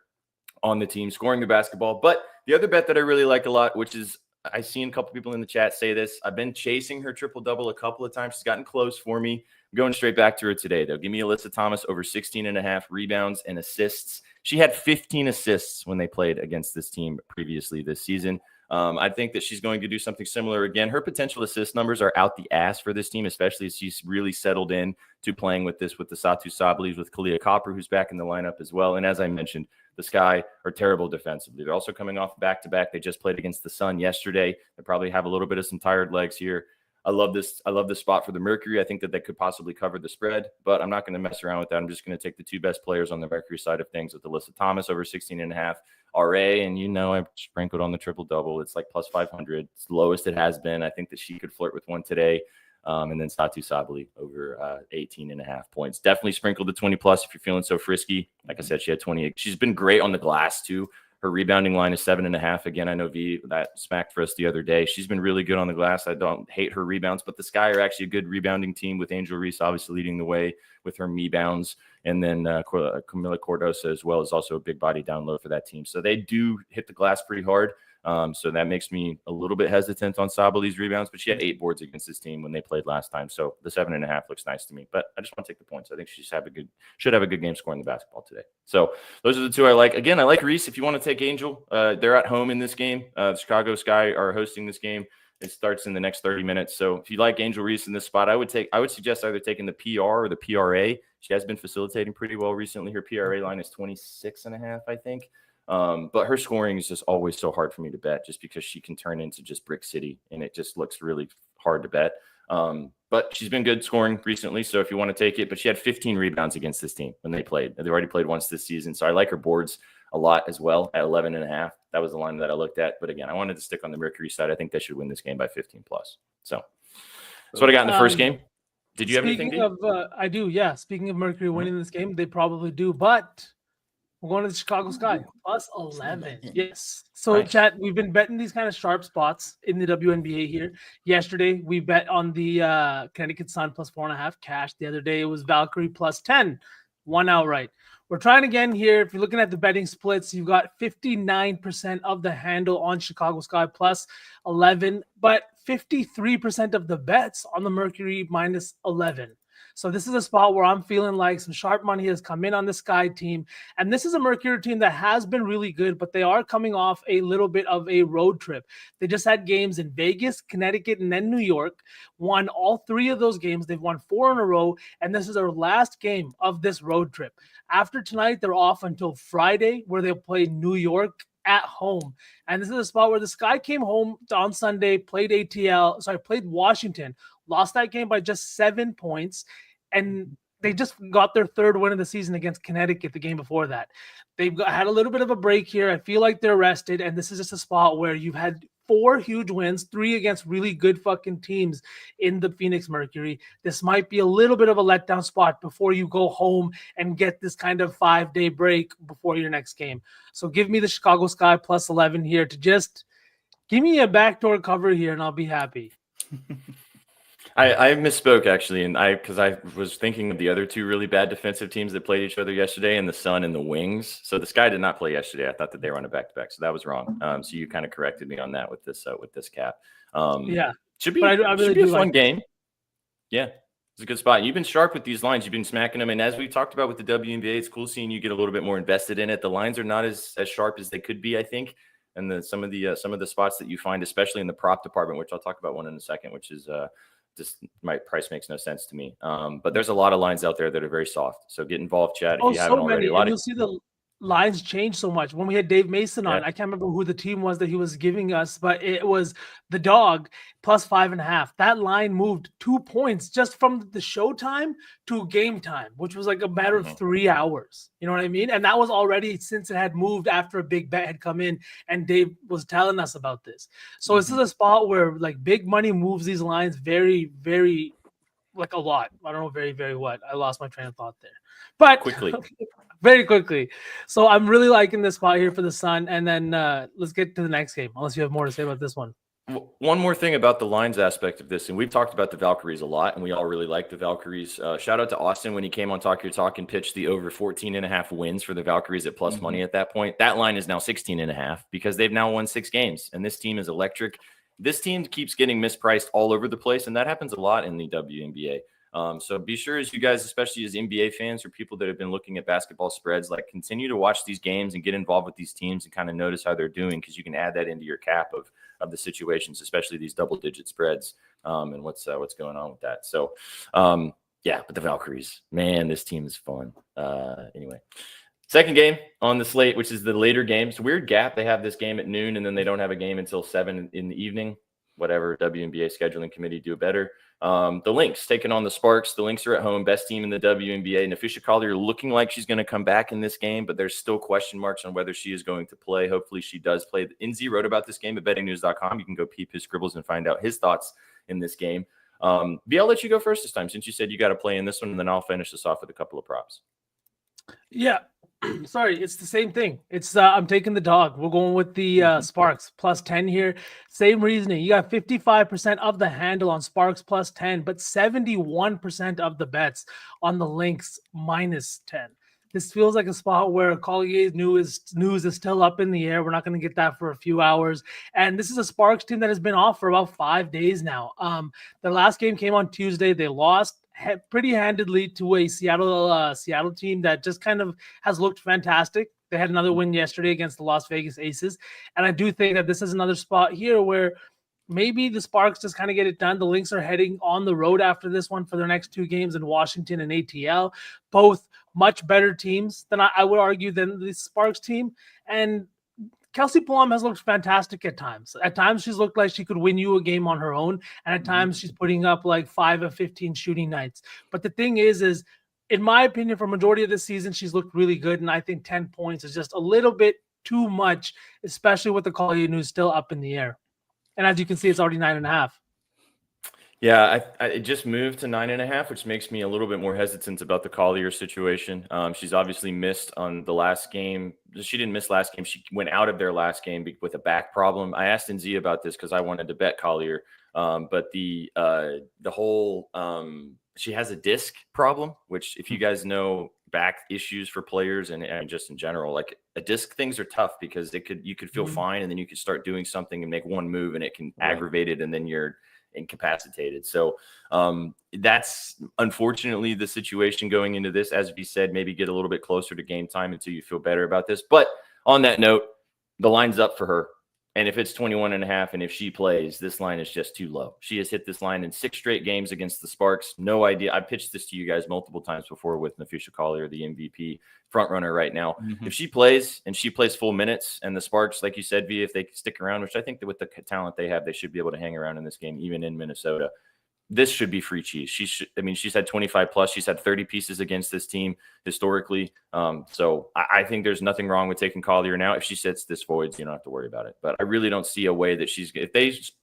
on the team scoring the basketball. But the other bet that I really like a lot, which is I've seen a couple people in the chat say this. I've been chasing her triple-double a couple of times. She's gotten close for me. I'm going straight back to her today, though. Give me Alyssa Thomas over 16.5 rebounds and assists. She had 15 assists when they played against this team previously this season. I think that she's going to do something similar again. Her potential assist numbers are out the ass for this team, especially as she's really settled in to playing with the Satu Sabalis, with Kalia Copper, who's back in the lineup as well. And as I mentioned, the Sky are terrible defensively. They're also coming off back-to-back. They just played against the Sun yesterday. They probably have a little bit of some tired legs here. I love this spot for the Mercury. I think that they could possibly cover the spread, but I'm not going to mess around with that. I'm just going to take the 2 best players on the Mercury side of things with Alyssa Thomas over 16.5 RA. And, I sprinkled on the triple-double. It's like plus 500. It's the lowest it has been. I think that she could flirt with one today. And then Satu Sabali over 18.5 points. Definitely sprinkled the 20+ if you're feeling so frisky. Like I said, she had 20. She's been great on the glass, too. Her rebounding line is 7.5. Again, I know V that smacked for us the other day. She's been really good on the glass. I don't hate her rebounds, but the Sky are actually a good rebounding team with Angel Reese obviously leading the way with her me-bounds. And then Camila Cordosa as well is also a big body down low for that team. So they do hit the glass pretty hard. So that makes me a little bit hesitant on Sabali's rebounds, but she had 8 boards against this team when they played last time. So the 7.5 looks nice to me, but I just want to take the points. I think she should have a good game scoring the basketball today. So those are the 2 I like. Again, I like Reese. If you want to take Angel, they're at home in this game. The Chicago Sky are hosting this game. It starts in the next 30 minutes. So if you like Angel Reese in this spot, I would suggest either taking the PR or the PRA. She has been facilitating pretty well recently. Her PRA line is 26.5, I think. But her scoring is just always so hard for me to bet just because she can turn into just Brick City, and it just looks really hard to bet. But she's been good scoring recently, so if you want to take it. But she had 15 rebounds against this team when they played. They've already played once this season, so I like her boards a lot as well at 11.5. That was the line that I looked at. But again, I wanted to stick on the Mercury side. I think they should win this game by 15+. So that's what I got in the first game. Did you have anything? I do, yeah. Speaking of Mercury winning this game, they probably do, but we're going to the Chicago Sky plus 11. Yes. So, Nice. chat, we've been betting these kind of sharp spots in the WNBA here. Yesterday, we bet on the Connecticut Sun plus 4.5 cash. The other day, it was Valkyrie plus 10, one outright. We're trying again here. If you're looking at the betting splits, you've got 59% of the handle on Chicago Sky plus 11, but 53% of the bets on the Mercury minus 11. So this is a spot where I'm feeling like some sharp money has come in on the Sky team. And this is a Mercury team that has been really good, but they are coming off a little bit of a road trip. They just had games in Vegas, Connecticut, and then New York. Won all 3 of those games. They've won 4 in a row, and this is their last game of this road trip. After tonight, they're off until Friday, where they'll play New York at home. And this is a spot where the Sky came home on Sunday, played Washington, lost that game by just 7 points, and they just got their 3rd win of the season against Connecticut the game before that. They've had a little bit of a break here. I feel like they're rested, and this is just a spot where you've had 4 huge wins, 3 against really good fucking teams in the Phoenix Mercury. This might be a little bit of a letdown spot before you go home and get this kind of 5-day break before your next game. So give me the Chicago Sky plus 11 here to just give me a backdoor cover here, and I'll be happy. I misspoke actually, and because I was thinking of the other 2 really bad defensive teams that played each other yesterday, and the Sun and the Wings. So the Sky did not play yesterday. I thought that they were on a back-to-back, so that was wrong. So you kind of corrected me on that with this cap. Yeah, should be I really should be a do fun like game. Yeah, it's a good spot. You've been sharp with these lines. You've been smacking them, and as we talked about with the WNBA, it's cool seeing you get a little bit more invested in it. The lines are not as sharp as they could be, I think. and some of the spots that you find, especially in the prop department, which I'll talk about one in a second, which is just my price makes no sense to me. But there's a lot of lines out there that are very soft. So get involved, Chad, if you haven't already. And you'll see the lines change so much. When we had Dave Mason on, I can't remember who the team was that he was giving us, but it was the dog plus 5.5. That line moved 2 points just from the showtime to game time, which was like a matter of 3 hours. You know what I mean? And that was already since it had moved after a big bet had come in, and Dave was telling us about this. So this is a spot where like big money moves these lines very, very like a lot. I don't know, very, very what. I lost my train of thought there. But quickly. Very quickly. So I'm really liking this spot here for the Sun. And then let's get to the next game, unless you have more to say about this one. One more thing about the lines aspect of this, and we've talked about the Valkyries a lot, and we all really like the Valkyries. Shout out to Austin when he came on Talk Your Talk and pitched the over 14.5 wins for the Valkyries at plus money at that point. That line is now 16.5 because they've now won 6 games, and this team is electric. This team keeps getting mispriced all over the place, and that happens a lot in the WNBA. So be sure, as you guys, especially as NBA fans or people that have been looking at basketball spreads, like continue to watch these games and get involved with these teams and kind of notice how they're doing, because you can add that into your cap of the situations, especially these double-digit spreads and what's going on with that. So, but the Valkyries, man, this team is fun. Anyway. Second game on the slate, which is the later game. It's a weird gap. They have this game at noon, and then they don't have a game until 7 in the evening. Whatever, WNBA scheduling committee do better. The Lynx taking on the Sparks. The Lynx are at home, best team in the WNBA. Nafisha Collier looking like she's going to come back in this game, but there's still question marks on whether she is going to play. Hopefully she does play. NZ wrote about this game at bettingnews.com. You can go peep his scribbles and find out his thoughts in this game. B, I'll let you go first this time, since you said you got to play in this one, and then I'll finish this off with a couple of props. Yeah. Sorry, it's the same thing. It's I'm taking the dog. We're going with the Sparks plus 10 here. Same reasoning. You got 55% of the handle on Sparks plus 10, but 71% of the bets on the Lynx minus 10. This feels like a spot where Collier's news is still up in the air. We're not going to get that for a few hours. And this is a Sparks team that has been off for about 5 days now. The last game came on Tuesday. They lost pretty handedly to a Seattle team that just kind of has looked fantastic. They had another win yesterday against the Las Vegas Aces. And I do think that this is another spot here where maybe the Sparks just kind of get it done. The Lynx are heading on the road after this one for their next 2 games in Washington and ATL. Both much better teams than I would argue than the Sparks team. And Kelsey Plum has looked fantastic at times. At times, she's looked like she could win you a game on her own. And at times, she's putting up like 5 of 15 shooting nights. But the thing is in my opinion, for majority of the season, she's looked really good. And I think 10 points is just a little bit too much, especially with the Collier news still up in the air. And as you can see, it's already 9.5. Yeah, I just moved to 9.5, which makes me a little bit more hesitant about the Collier situation. She's obviously missed on the last game. She didn't miss last game. She went out of their last game with a back problem. I asked NZ about this because I wanted to bet Collier, but the whole she has a disc problem, which if you guys know back issues for players and just in general, like a disc things are tough because you could feel fine and then you could start doing something and make one move and it can aggravate it and then you're incapacitated. So that's unfortunately the situation going into this. As we said, maybe get a little bit closer to game time until you feel better about this. But on that note, the line's up for her. And if it's 21.5 and if she plays, this line is just too low. She has hit this line in 6 straight games against the Sparks. No idea. I pitched this to you guys multiple times before with Nafisha Collier, the MVP front runner right now. If she plays and she plays full minutes and the Sparks, like you said, V, if they stick around, which I think that with the talent they have, they should be able to hang around in this game, even in Minnesota. This should be free cheese. She's had 25 plus. She's had 30 pieces against this team historically. So I think there's nothing wrong with taking Collier now. If she sits this voids, you don't have to worry about it. But I really don't see a way that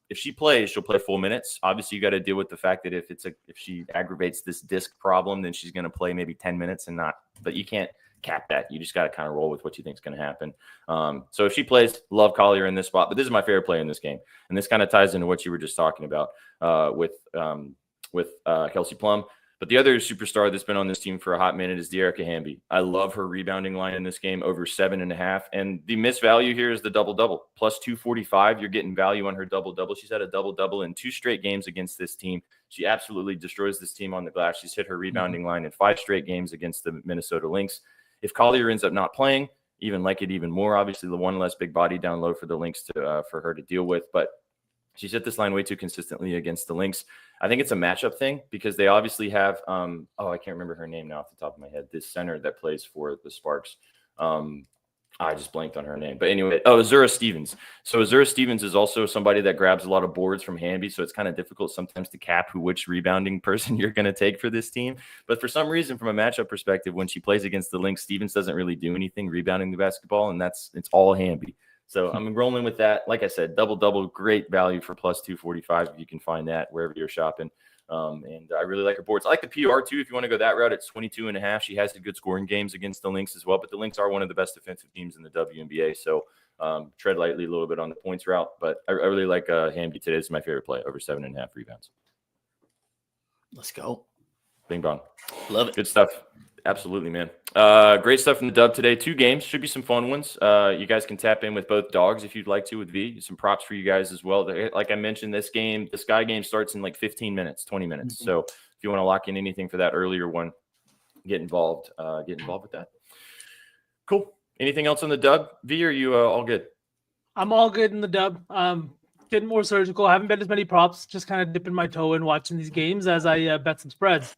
if she plays, she'll play full minutes. Obviously, you got to deal with the fact that if she aggravates this disc problem, then she's going to play maybe 10 minutes and not. But you can't cap that. You just got to kind of roll with what you think is going to happen. So if she plays, love Collier in this spot, but this is my favorite play in this game. And this kind of ties into what you were just talking about with Kelsey Plum. But the other superstar that's been on this team for a hot minute is Dearica Hamby. I love her rebounding line in this game, over 7.5. And the missed value here is the double-double. Plus 245, you're getting value on her double-double. She's had a double-double in 2 straight games against this team. She absolutely destroys this team on the glass. She's hit her rebounding line in 5 straight games against the Minnesota Lynx. If Collier ends up not playing, even like it even more. Obviously, the one less big body down low for the Lynx for her to deal with, but she's hit this line way too consistently against the Lynx. I think it's a matchup thing because they obviously have I can't remember her name now off the top of my head. This center that plays for the Sparks. I just blanked on her name. But anyway, Azura Stevens. So Azura Stevens is also somebody that grabs a lot of boards from Hamby. So it's kind of difficult sometimes to cap which rebounding person you're going to take for this team. But for some reason, from a matchup perspective, when she plays against the Lynx, Stevens doesn't really do anything rebounding the basketball, and it's all Hamby. So I'm rolling with that. Like I said, double, great value for plus 245 if you can find that wherever you're shopping. And I really like her boards. I like the PR too. If you want to go that route, it's 22.5. She has had good scoring games against the Lynx as well, but the Lynx are one of the best defensive teams in the WNBA. So tread lightly a little bit on the points route, but I really like Hamby today. This is my favorite play, over 7.5 rebounds. Let's go. Bing bong. Love it. Good stuff. Absolutely, man. Great stuff from the dub today. 2 games. Should be some fun ones. You guys can tap in with both dogs if you'd like to with V. Some props for you guys as well. Like I mentioned, the Sky game starts in like 15 minutes, 20 minutes. So if you want to lock in anything for that earlier one, get involved with that. Cool. Anything else on the dub? V, are you all good? I'm all good in the dub. Getting more surgical. I haven't bet as many props. Just kind of dipping my toe in watching these games as I bet some spreads.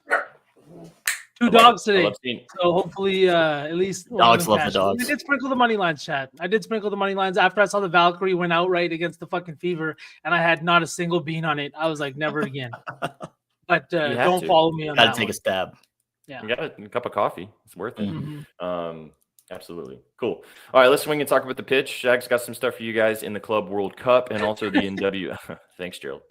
2 dogs today. So hopefully at least dogs love the dogs. I did sprinkle the money lines, chat. I did sprinkle the money lines after I saw the Valkyrie went outright against the fucking Fever, and I had not a single bean on it. I was like, never again. But don't follow me on that. Gotta take a stab. Yeah. You got a cup of coffee. It's worth it. Mm-hmm. Absolutely. Cool. All right, let's swing and talk about the pitch. Shag's got some stuff for you guys in the Club World Cup and also the NW. Thanks, Gerald.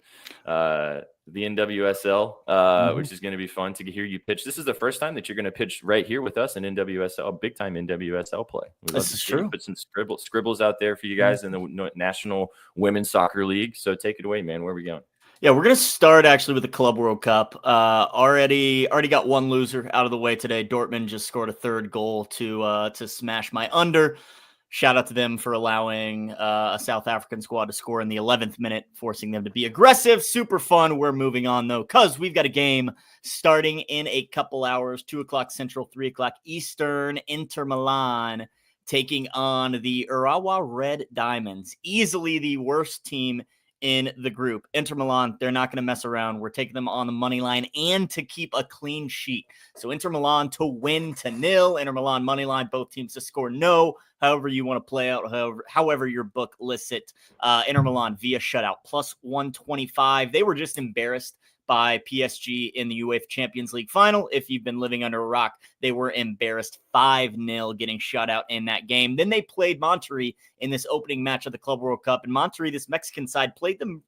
The NWSL, which is going to be fun to hear you pitch. This is the first time that you're going to pitch right here with us in NWSL, big time NWSL play. This is true. Put some scribbles out there for you guys in the National Women's Soccer League. So take it away, man. Where are we going? Yeah, we're going to start actually with the Club World Cup. Already got one loser out of the way today. Dortmund just scored a 3rd goal to smash my under. Shout out to them for allowing a South African squad to score in the 11th minute, forcing them to be aggressive. Super fun. We're moving on, though, because we've got a game starting in a couple hours, 2 o'clock Central, 3 o'clock Eastern. Inter Milan taking on the Urawa Red Diamonds, easily the worst team in the group. Inter Milan, they're not going to mess around. We're taking them on the money line and to keep a clean sheet. So Inter Milan to win to 0. Inter Milan money line, both teams to score no. However you want to play out, however your book lists it. Inter Milan via shutout, plus 125. They were just embarrassed by PSG in the UEFA Champions League final. If you've been living under a rock, they were embarrassed 5-0, getting shut out in that game. Then they played Monterrey in this opening match of the Club World Cup. And Monterrey, this Mexican side, played them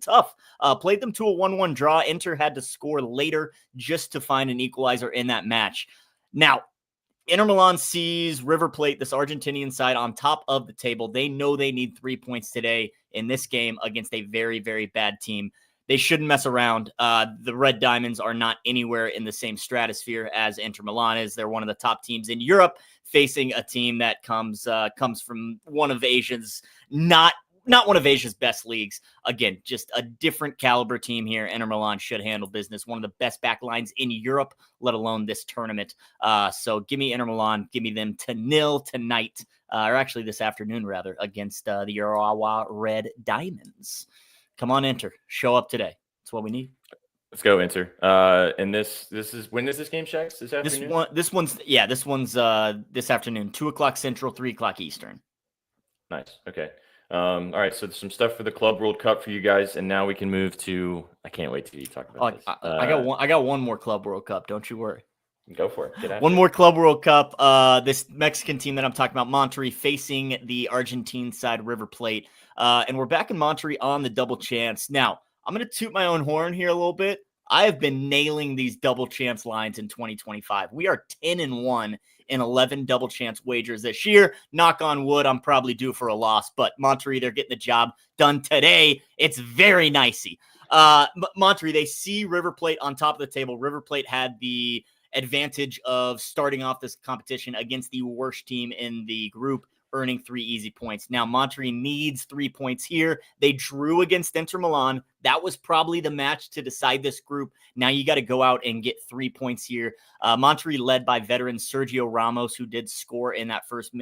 tough, played them to a 1-1 draw. Inter had to score later just to find an equalizer in that match. Now, Inter Milan sees River Plate, this Argentinian side, on top of the table. They know they need 3 points today in this game against a very, very bad team. They shouldn't mess around. The Red Diamonds are not anywhere in the same stratosphere as Inter Milan is. They're one of the top teams in Europe, facing a team that comes from one of Asia's not one of Asia's best leagues. Again, just a different caliber team here. Inter Milan should handle business. One of the best back lines in Europe, let alone this tournament. So give me Inter Milan. Give me them to 0 tonight, or actually this afternoon, rather, against the Urawa Red Diamonds. Come on, Inter. Show up today. That's what we need. Let's go, Inter. And this is, when is this game, Shax? This afternoon? This one's this afternoon, 2 o'clock Central, 3 o'clock Eastern. Nice. Okay. All right. So some stuff for the Club World Cup for you guys, and now we can move to. I can't wait till you talk about this. I got one more Club World Cup. Don't you worry. Go for it. Get after one more Club World Cup. This Mexican team that I'm talking about, Monterrey, facing the Argentine side, River Plate. And we're back in Monterrey on the double chance. Now, I'm going to toot my own horn here a little bit. I have been nailing these double chance lines in 2025. We are 10-1 in 11 double chance wagers this year. Knock on wood, I'm probably due for a loss, but Monterrey, they're getting the job done today. It's very nicey. Monterrey, they see River Plate on top of the table. River Plate had the advantage of starting off this competition against the worst team in the group, earning 3 easy points. Now, Monterrey needs 3 points here. They drew against Inter Milan. That was probably the match to decide this group. Now you got to go out and get 3 points here. Monterrey led by veteran Sergio Ramos, who did score in that first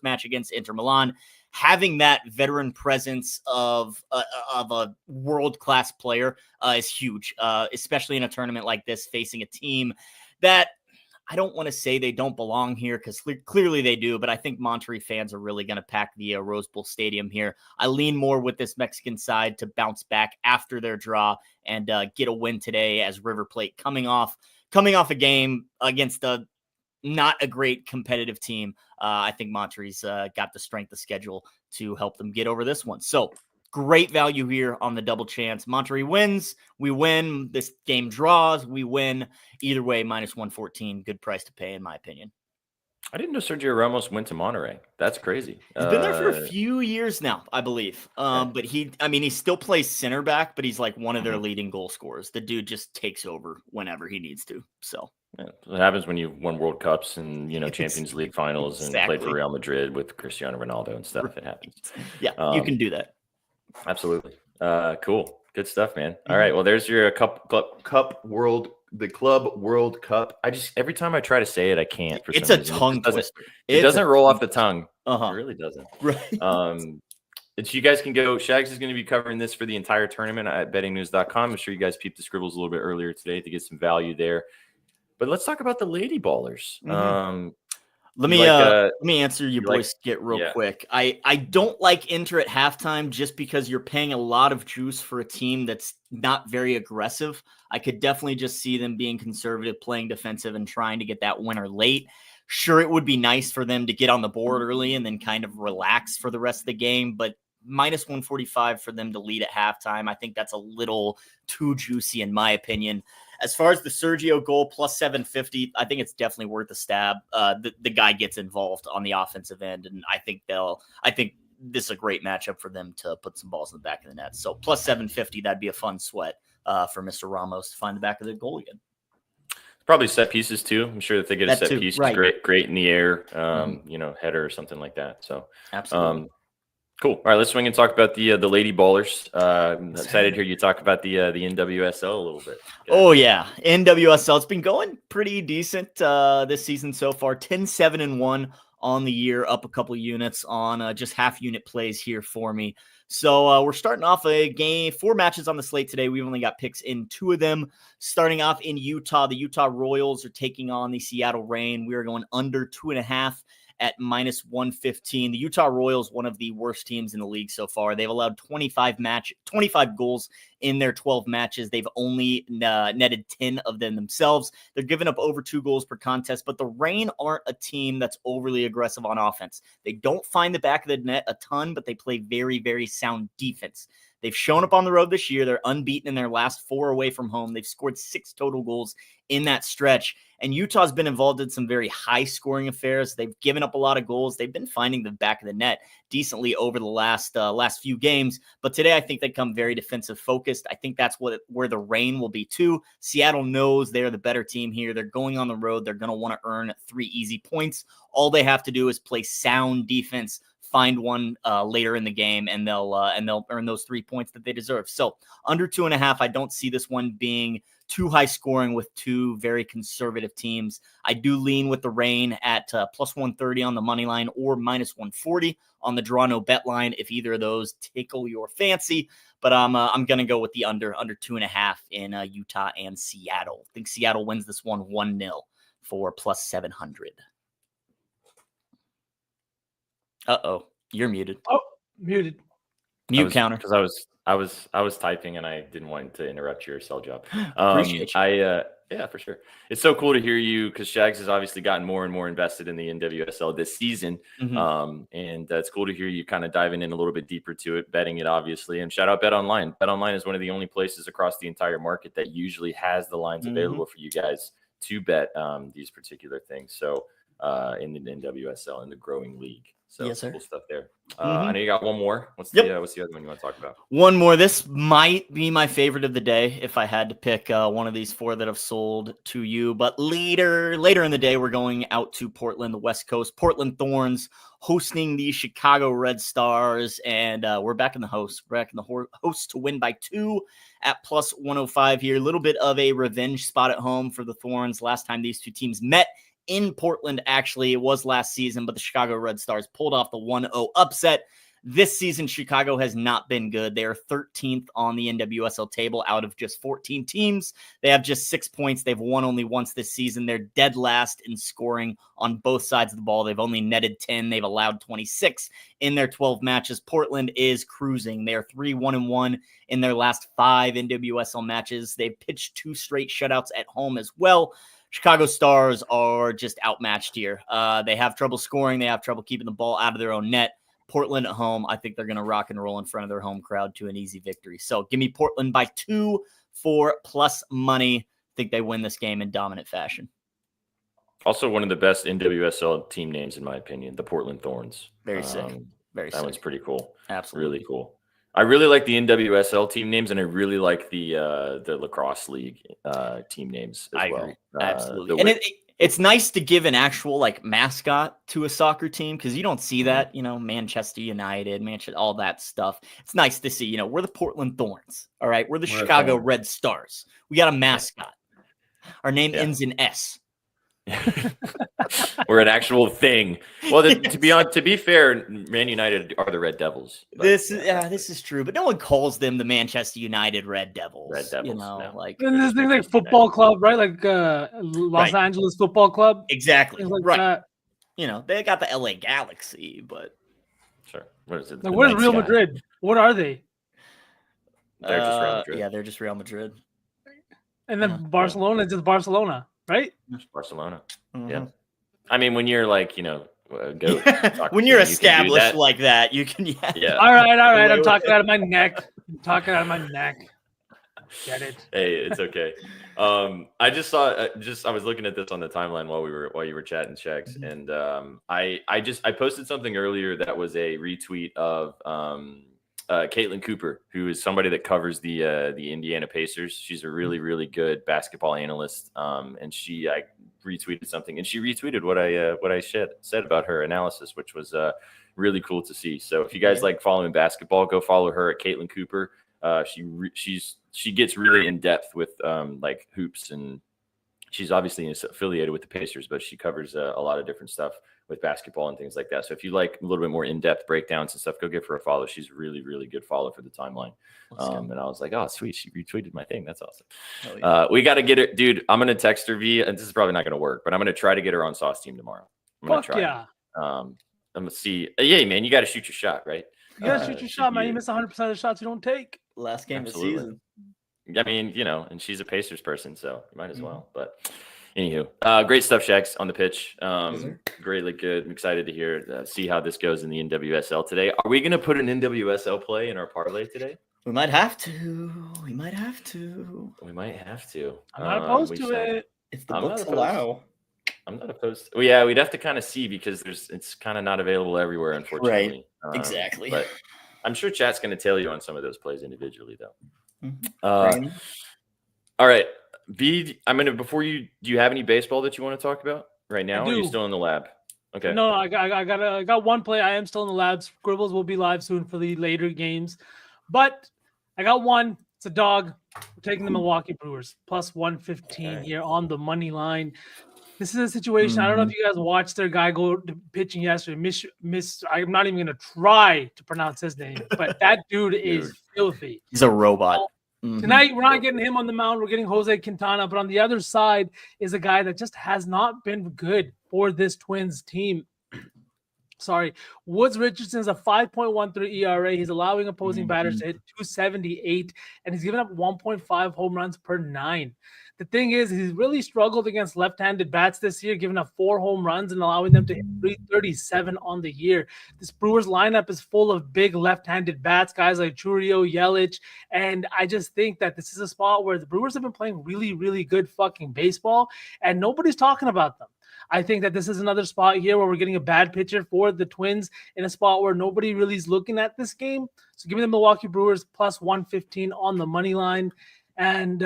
match against Inter Milan. Having that veteran presence of a world-class player is huge, especially in a tournament like this, facing a team that I don't want to say they don't belong here, because clearly they do, but I think Monterrey fans are really going to pack the Rose Bowl Stadium here. I lean more with this Mexican side to bounce back after their draw and get a win today, as River Plate coming off a game against not a great competitive team. I think Monterrey's got the strength of schedule to help them get over this one. So great value here on the double chance. Monterrey wins. We win. This game draws. We win. Either way, -114. Good price to pay, in my opinion. I didn't know Sergio Ramos went to Monterrey. That's crazy. He's been there for a few years now, I believe. But he still plays center back, but he's like one of their leading goal scorers. The dude just takes over whenever he needs to. So it happens when you've won World Cups and Champions League finals and played for Real Madrid with Cristiano Ronaldo and stuff. It happens. Yeah, you can do that. Absolutely. Cool. Good stuff, man. All right. Well, there's your the Club World Cup. every time I try to say it, I can't. It's a tongue twister. It doesn't roll off the tongue. Uh-huh. It really doesn't. Right. You guys can go. Shags is going to be covering this for the entire tournament at bettingnews.com. I'm sure you guys peeped the scribbles a little bit earlier today to get some value there. But let's talk about the Lady Ballers. Let me answer you boys real quick. I don't like Inter at halftime just because you're paying a lot of juice for a team that's not very aggressive. I could definitely just see them being conservative, playing defensive, and trying to get that winner late. Sure, it would be nice for them to get on the board early and then kind of relax for the rest of the game, but -145 for them to lead at halftime, I think that's a little too juicy in my opinion. As far as the Sergio goal, +750, I think it's definitely worth a stab. The guy gets involved on the offensive end, and I think this is a great matchup for them to put some balls in the back of the net. So +750, that'd be a fun sweat for Mr. Ramos to find the back of the goal again. Probably set pieces too. I'm sure that they get a set piece. Right. Great in the air, header or something like that. So absolutely. Cool. All right, let's swing and talk about the Lady Ballers. I'm excited to hear you talk about the NWSL a little bit. Oh yeah, NWSL. It's been going pretty decent this season so far. 10-7-1 on the year, up a couple units on just half unit plays here for me. So we're starting off a game, 4 matches on the slate today. We've only got picks in 2 of them. Starting off in Utah, the Utah Royals are taking on the Seattle Reign. We are going under 2.5 at -115. The Utah Royals, one of the worst teams in the league so far. They've allowed 25 goals in their 12 matches. They've only netted 10 of them themselves. They're giving up over 2 goals per contest, but the Reign aren't a team that's overly aggressive on offense. They don't find the back of the net a ton, but they play very, very sound defense. They've shown up on the road this year. They're unbeaten in their last 4 away from home. They've scored 6 total goals in that stretch. And Utah's been involved in some very high-scoring affairs. They've given up a lot of goals. They've been finding the back of the net decently over the last few games. But today, I think they come very defensive-focused. I think that's where the Reign will be, too. Seattle knows they're the better team here. They're going on the road. They're going to want to earn 3 easy points. All they have to do is play sound defense, find one later in the game, and they'll earn those 3 points that they deserve. So under 2.5, I don't see this one being too high scoring with 2 very conservative teams. I do lean with the Reign at +130 on the money line or -140 on the draw no bet line if either of those tickle your fancy. But I'm going to go with the under 2.5 in Utah and Seattle. I think Seattle wins this one 1-0 for +700. Uh-oh, you're muted. Oh, muted. Mute counter. Because I was typing and I didn't want to interrupt your cell job. Appreciate you. Yeah, for sure. It's so cool to hear you because Shags has obviously gotten more and more invested in the NWSL this season. Mm-hmm. And it's cool to hear you kind of diving in a little bit deeper to it, betting it obviously. And shout out BetOnline. BetOnline is one of the only places across the entire market that usually has the lines available for you guys to bet these particular things. So in the NWSL, in the growing league. So yes, sir. Cool stuff there. I know you got one more. What's Yep. the other one you want to talk about? One more. This might be my favorite of the day if I had to pick one of these four that have sold to you. But later in the day, we're going out to Portland, the West Coast. Portland Thorns hosting the Chicago Red Stars, and we're back in the host. We're back in the host to win by 2 at plus 105 here. A little bit of a revenge spot at home for the Thorns. Last time these two teams met in Portland, actually, it was last season, but the Chicago Red Stars pulled off the 1-0 upset. This season, Chicago has not been good. They are 13th on the NWSL table out of just 14 teams. They have just 6 points. They've won only once this season. They're dead last in scoring on both sides of the ball. They've only netted 10. They've allowed 26 in their 12 matches. Portland is cruising. They are 3-1-1 in their last 5 NWSL matches. They've pitched 2 straight shutouts at home as well. Chicago Stars are just outmatched here. They have trouble scoring. They have trouble keeping the ball out of their own net. Portland at home, I think they're going to rock and roll in front of their home crowd to an easy victory. So give me Portland by 2 for plus money. I think they win this game in dominant fashion. Also, one of the best NWSL team names, in my opinion, the Portland Thorns. Very sick. Very sick. That one's pretty cool. Absolutely. Really cool. I really like the NWSL team names, and I really like the lacrosse league team names as well. Agree. Absolutely. And it's nice to give an actual like mascot to a soccer team because you don't see that, Manchester United, all that stuff. It's nice to see, we're the Portland Thorns. All right. We're the Chicago Red Stars. We got a mascot. Our name ends in S. We're an actual thing. Well, to be fair, Man United are the Red Devils. But, this is true, but no one calls them the Manchester United Red Devils. Red Devils, and there's things like football club, right? Like Los Angeles Football Club. Exactly. Like right. That. They got the LA Galaxy, but sure. What is it? Like, where's Real Madrid? What are they? They're just Real Madrid. Yeah, they're just Real Madrid. And then Barcelona is just Barcelona. Right? Barcelona. Mm-hmm. Yeah. I mean, when you're like, go when you're established like that, you can. Yeah. All right. I'm talking out of my neck. Get it? Hey, it's okay. I just saw. I was looking at this on the timeline while you were chatting checks, and I posted something earlier that was a retweet of Caitlin Cooper, who is somebody that covers the Indiana Pacers. She's a really, really good basketball analyst. And I retweeted something, and she retweeted what I said about her analysis, which was really cool to see. So if you guys like following basketball, go follow her at Caitlin Cooper. She gets really in depth with like hoops, and she's obviously affiliated with the Pacers, but she covers a lot of different stuff with basketball and things like that. So if you like a little bit more in-depth breakdowns and stuff, go give her a follow. She's a really, really good follow for the timeline. And I was like, oh, sweet. She retweeted my thing. That's awesome. Yeah. We got to get her. Dude, I'm going to text her via, and this is probably not going to work, but I'm going to try to get her on Sauce Team tomorrow. I'm going to try. Yeah. I'm going to see. Yeah, man, you got to shoot your shot, right? You got to shoot your shot, man. You miss 100% of the shots you don't take. Last game of the season. I mean, and she's a Pacers person, so you might as well. But anywho, great stuff, Shax, on the pitch. Greatly good. I'm excited to see how this goes in the NWSL today. Are we going to put an NWSL play in our parlay today? We might have to. We might have to. I'm not opposed to it. If the books allow. I'm not opposed. Well, yeah, we'd have to kind of see because it's kind of not available everywhere, unfortunately. Right. Exactly. But I'm sure chat's going to tell you on some of those plays individually, though. Mm-hmm. All right. B, before do you have any baseball that you want to talk about right now? Or are you still in the lab? Okay. No, I got one play. I am still in the lab. Scribbles will be live soon for the later games. But I got one. It's a dog. We're taking the Milwaukee Brewers plus 115 here on the money line. This is a situation. I don't know if you guys watched their guy go to pitching yesterday. I'm not even going to try to pronounce his name, but that dude is filthy. He's a robot. Tonight, we're not getting him on the mound. We're getting Jose Quintana. But on the other side is a guy that just has not been good for this Twins team. Woods Richardson is a 5.13 ERA. He's allowing opposing batters to hit 278, and he's given up 1.5 home runs per 9. The thing is, he's really struggled against left-handed bats this year, giving up 4 home runs and allowing them to hit 337 on the year. This Brewers lineup is full of big left-handed bats, guys like Churio, Yelich, and I just think that this is a spot where the Brewers have been playing really, really good fucking baseball, and nobody's talking about them. I think that this is another spot here where we're getting a bad pitcher for the Twins in a spot where nobody really is looking at this game. So give me the Milwaukee Brewers plus 115 on the money line. And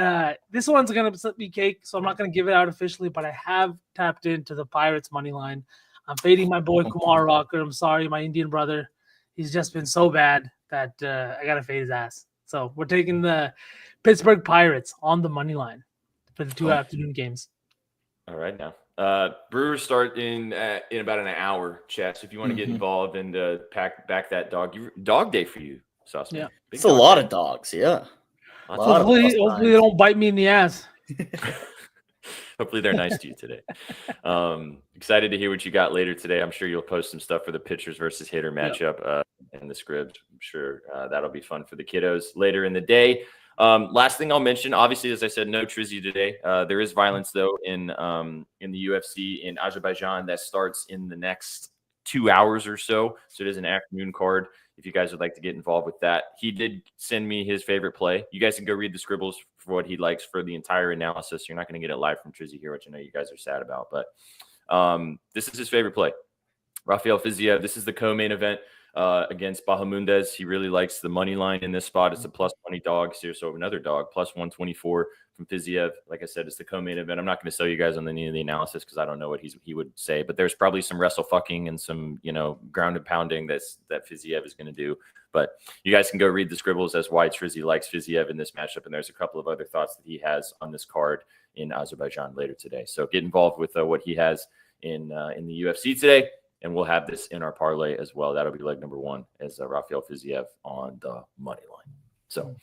this one's going to be cake, so I'm not going to give it out officially, but I have tapped into the Pirates money line. I'm fading my boy Kumar Rocker. I'm sorry, my Indian brother. He's just been so bad that I got to fade his ass. So we're taking the Pittsburgh Pirates on the money line for the 2 afternoon games. All right, now. Brewers start in about an hour, chat. So if you want to get involved and pack back that dog day for you, Sauce. Yeah. It's a lot of dogs, yeah. Hopefully they don't bite me in the ass. Hopefully they're nice to you today. Excited to hear what you got later today. I'm sure you'll post some stuff for the pitchers versus hitter matchup and the script. I'm sure that'll be fun for the kiddos later in the day. Last thing I'll mention, obviously, as I said, no Trizzy today. There is violence, though, in the UFC in Azerbaijan that starts in the next 2 hours or so. So it is an afternoon card if you guys would like to get involved with that. He did send me his favorite play. You guys can go read the scribbles for what he likes for the entire analysis. You're not going to get it live from Trizzy here, which I know you guys are sad about. But this is his favorite play. Rafael Fiziev, this is the co-main event against Bahamundes. He really likes the money line in this spot. It's a plus 20 dog. So another dog, plus 124 from Fiziev. Like I said, it's the co-main event. I'm not going to sell you guys on any of the analysis because I don't know what he would say. But there's probably some wrestle fucking and some, ground and pounding that Fiziev is going to do. But you guys can go read the scribbles as why Trizzy likes Fiziev in this matchup. And there's a couple of other thoughts that he has on this card in Azerbaijan later today. So get involved with what he has in the UFC today. And we'll have this in our parlay as well. That'll be leg number 1 as Rafael Fiziev on the money line. So,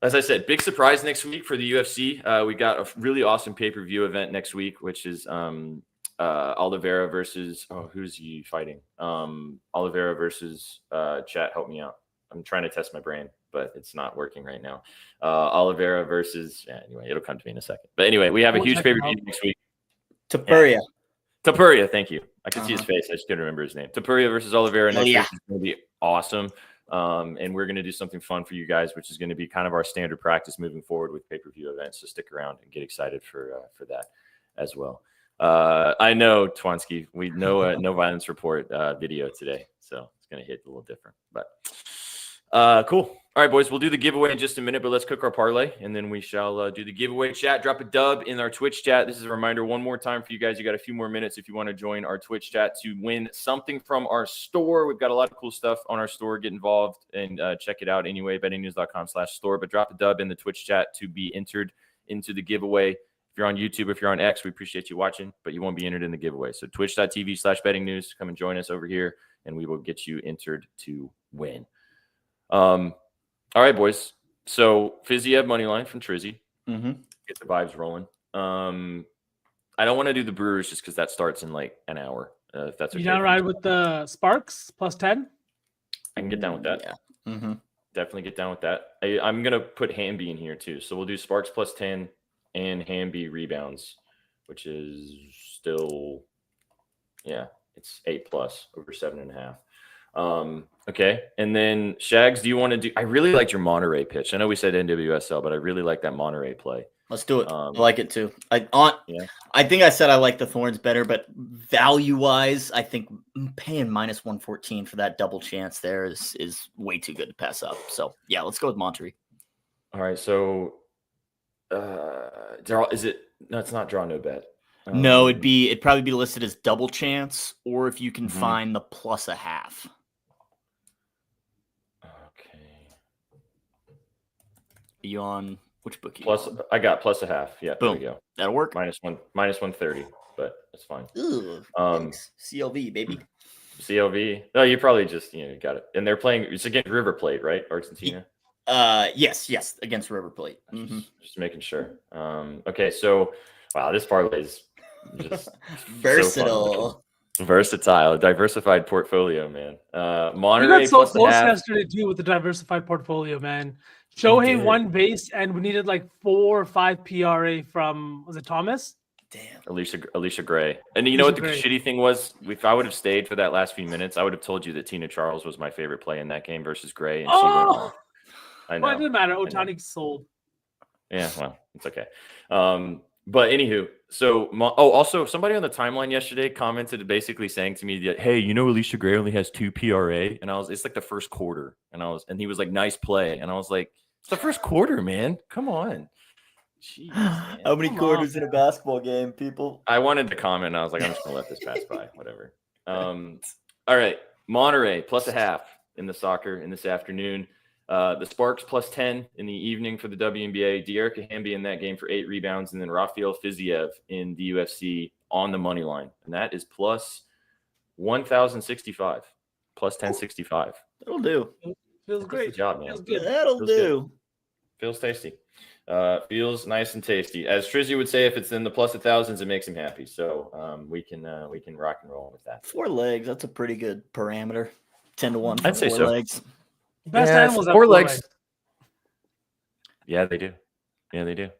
as I said, big surprise next week for the UFC. We got a really awesome pay-per-view event next week, which is Oliveira versus who's he fighting? Oliveira versus chat. Help me out. I'm trying to test my brain, but it's not working right now. Oliveira versus anyway, it'll come to me in a second. But anyway, we have a huge pay-per-view next week. Tapuria. Tapuria, thank you. I can see his face. I just couldn't remember his name. Tapuria versus Oliveira next week is going to be awesome. And we're going to do something fun for you guys, which is going to be kind of our standard practice moving forward with pay-per-view events. So stick around and get excited for that as well. I know, Twansky, we know no violence report video today. So it's going to hit a little different. But cool. All right, boys, we'll do the giveaway in just a minute, but let's cook our parlay, and then we shall do the giveaway. Chat, drop a dub in our Twitch chat. This is a reminder one more time for you guys. You got a few more minutes if you want to join our Twitch chat to win something from our store. We've got a lot of cool stuff on our store. Get involved and check it out anyway, bettingnews.com/store. But drop a dub in the Twitch chat to be entered into the giveaway. If you're on YouTube, if you're on X, we appreciate you watching, but you won't be entered in the giveaway. So twitch.tv/bettingnews. Come and join us over here, and we will get you entered to win. All right, boys. So Fiziev money line from Trizzy. Get the vibes rolling. I don't want to do the Brewers just because that starts in like an hour. If that's okay. You down ride with the Sparks plus 10? I can get down with that. Yeah. Definitely get down with that. I'm gonna put Hamby in here too. So we'll do Sparks plus 10 and Hamby rebounds, which is still, it's 8+ over 7.5. Okay. And then Shags, do you want to do, I really liked your Monterey pitch. I know we said NWSL, but I really like that Monterey play. Let's do it. I like it too. I think I said I like the Thorns better, but value wise, I think paying minus 114 for that double chance there is way too good to pass up. So yeah, let's go with Monterey. All right. So, is it, no, it's not draw no bet. No, it'd probably be listed as double chance, or if you can find the plus a half. Okay. You on which bookie? Plus, I got plus a half. Yeah, boom. There we go. That'll work. minus 130, but that's fine. Ooh, CLV baby. CLV. No, you probably just got it. And they're playing. It's against River Plate, right? Argentina. Yes, against River Plate. Just making sure. Okay, so wow, this parlay is just versatile. So versatile, diversified portfolio, man. Monterey. We got so close yesterday too with the diversified portfolio, man. Shohei won base, and we needed like 4 or 5 PRA from, was it Thomas? Damn. Alicia Gray. And you know what the shitty thing was? If I would have stayed for that last few minutes, I would have told you that Tina Charles was my favorite play in that game versus Gray, and she went off. I know. Well, it doesn't matter. Otani sold. Yeah, well, it's okay. But anywho, So, also somebody on the timeline yesterday commented basically saying to me that, hey, Alicia Gray only has 2 PRA, and it's like the first quarter, and he was like, nice play, and I was like, it's the first quarter, man. Come on. Jeez, man. How many quarters in a basketball game, people? I wanted to comment, and I was like, I'm just gonna let this pass by, whatever. All right, Monterey +0.5 in the soccer in this afternoon. The Sparks +10 in the evening for the WNBA. De'Erica Hamby in that game for 8 rebounds, and then Rafael Fiziev in the UFC on the money line, and that is +1,065, +1065. That'll do. Feels great. Good job, man. Feels good. That'll Feels do. good. Feels tasty. Feels nice and tasty. As Trizzy would say, if it's in the +1,000s, it makes him happy. So we can rock and roll with that. 4 legs. That's a pretty good parameter. 10-1. I'd say 4 so. legs. Best animals have 4 4 legs. legs. Yeah, they do. Yeah, they do.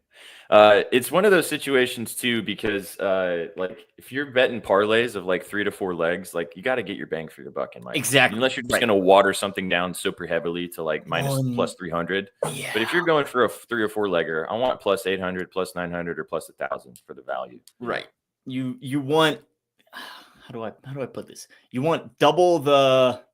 It's one of those situations too, because like if you're betting parlays of like 3 to 4 legs, like you got to get your bang for your buck in mind. Exactly. Unless you're just going to water something down super heavily to like minus +300. Yeah. But if you're going for a 3 or 4 legger, I want +800, +900, or +1,000 for the value. Right. You want, how do I put this? You want double the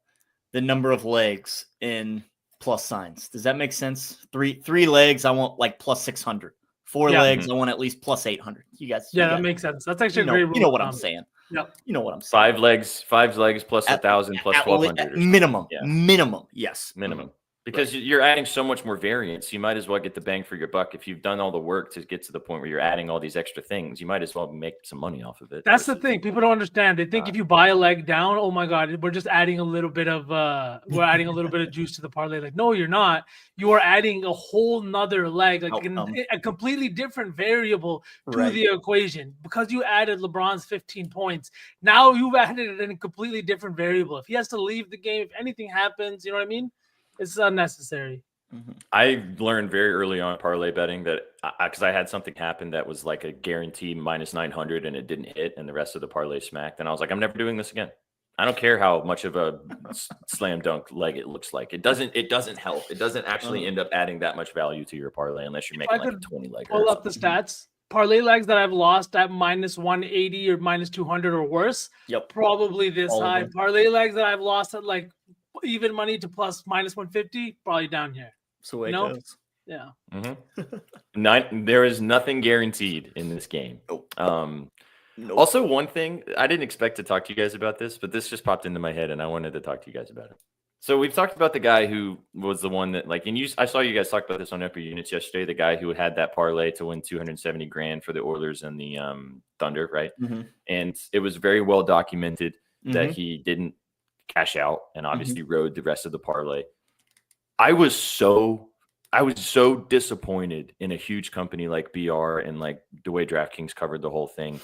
number of legs in plus signs. Does that make sense? Three legs, I want like +600. 4 legs, I want at least +800. You guys, That makes sense. That's actually a great rule. You know what I'm saying. Yep. You know what I'm saying. 5 legs +1,000 +1,200. Minimum. Yeah. Minimum. Yes. Minimum. Because you're adding so much more variance. You might as well get the bang for your buck. If you've done all the work to get to the point where you're adding all these extra things, you might as well make some money off of it. That's the thing. People don't understand. They think if you buy a leg down, oh my God, we're just adding a little bit of juice to the parlay. Like, no, you're not. You are adding a whole nother leg, like a completely different variable to the equation. Because you added LeBron's 15 points. Now you've added a completely different variable. If he has to leave the game, if anything happens, you know what I mean? It's unnecessary. I learned very early on parlay betting that because I had something happen that was like a guarantee -900 and it didn't hit and the rest of the parlay smacked. And I was like, I'm never doing this again. I don't care how much of a slam dunk leg it looks like. It doesn't help. It doesn't actually end up adding that much value to your parlay unless you're making like a 20 leg. Pull up the stats. Parlay legs that I've lost at -180 or -200 or worse. Yep. Probably this All of high. them. Parlay legs that I've lost at like even money to +-150, probably down here. So it Nope. goes. Yeah. There is nothing guaranteed in this game. Nope. Nope. Also, one thing I didn't expect to talk to you guys about this, but this just popped into my head, and I wanted to talk to you guys about it. So we've talked about the guy who was the one that, like, and I saw you guys talk about this on Upper Units yesterday. The guy who had that parlay to win $270,000 for the Oilers and the Thunder, right? And it was very well documented that he didn't cash out and obviously rode the rest of the parlay. I was so disappointed in a huge company like BR and like the way DraftKings covered the whole thing.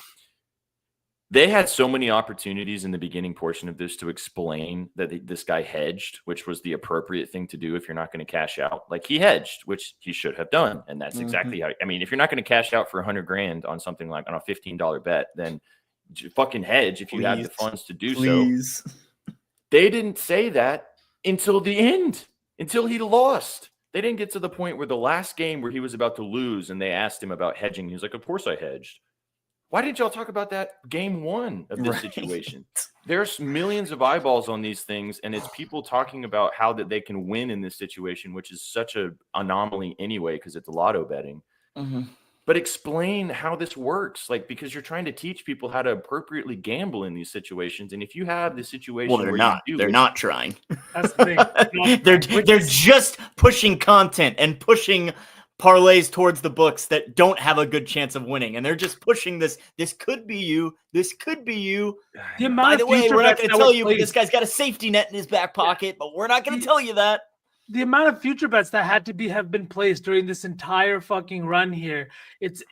They had so many opportunities in the beginning portion of this to explain that this guy hedged, which was the appropriate thing to do if you're not going to cash out. Like he hedged, which he should have done. And that's exactly how, I mean, if you're not going to cash out for $100,000 on something like on a $15 bet, then fucking hedge if you have the funds to do so. They didn't say that until the end, until he lost. They didn't get to the point where the last game where he was about to lose and they asked him about hedging. He was like, of course I hedged. Why didn't y'all talk about that game 1 of this situation? There's millions of eyeballs on these things, and it's people talking about how that they can win in this situation, which is such an anomaly anyway because it's lotto betting. But explain how this works, like, because you're trying to teach people how to appropriately gamble in these situations. And if you have the situation, Well, they're not trying. That's the thing. they're just pushing content and pushing parlays towards the books that don't have a good chance of winning, and they're just pushing this. This could be you. This could be you. By the way, we're not going to tell you, but this guy's got a safety net in his back pocket, but we're not going to tell you that. The amount of future bets that had to have been placed during this entire fucking run here, it's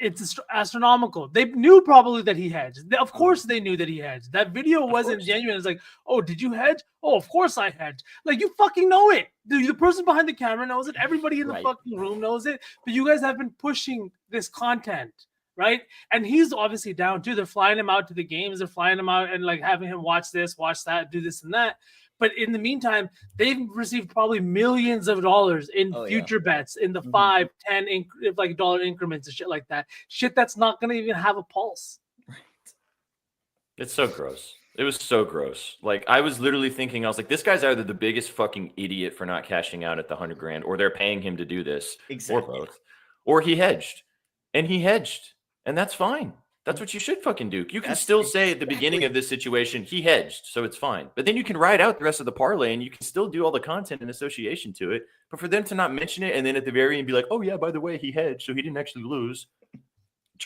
astronomical. They knew probably that he hedged. Of course they knew that he hedged. That video wasn't genuine. It's like, oh, did you hedge? Oh, of course I hedged. Like, you fucking know it. The person behind the camera knows it. Everybody in the fucking room knows it. But you guys have been pushing this content, right? And he's obviously down too. They're flying him out to the games. They're flying him out and like having him watch this, watch that, do this and that. But in the meantime, they've received probably millions of dollars in future bets in the 5, 10, like dollar increments and shit like that. Shit that's not going to even have a pulse. It's so gross. It was so gross. Like, I was literally thinking, I was like, this guy's either the biggest fucking idiot for not cashing out at the $100,000, or they're paying him to do this, or both, or he hedged, and that's fine. That's what you should fucking do. You can still say at the beginning of this situation, he hedged, so it's fine. But then you can ride out the rest of the parlay, and you can still do all the content in association to it. But for them to not mention it, and then at the very end be like, oh yeah, by the way, he hedged, so he didn't actually lose.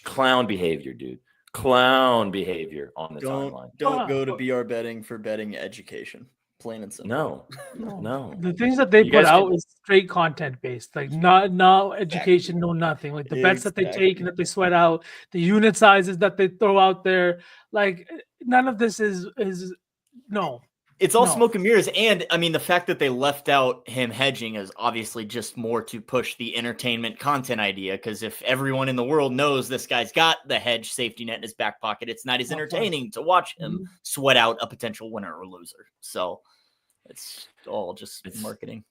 Clown behavior, dude. Clown behavior on the timeline. Don't go to BR Betting for betting education. Plain and simple. No. The things that they put out is straight content based, like no education, no nothing. Like the bets that they take and that they sweat out, the unit sizes that they throw out there, like none of this is no. It's all smoke and mirrors. And I mean, the fact that they left out him hedging is obviously just more to push the entertainment content idea. Because if everyone in the world knows this guy's got the hedge safety net in his back pocket, it's not as entertaining to watch him sweat out a potential winner or loser. So it's all just marketing.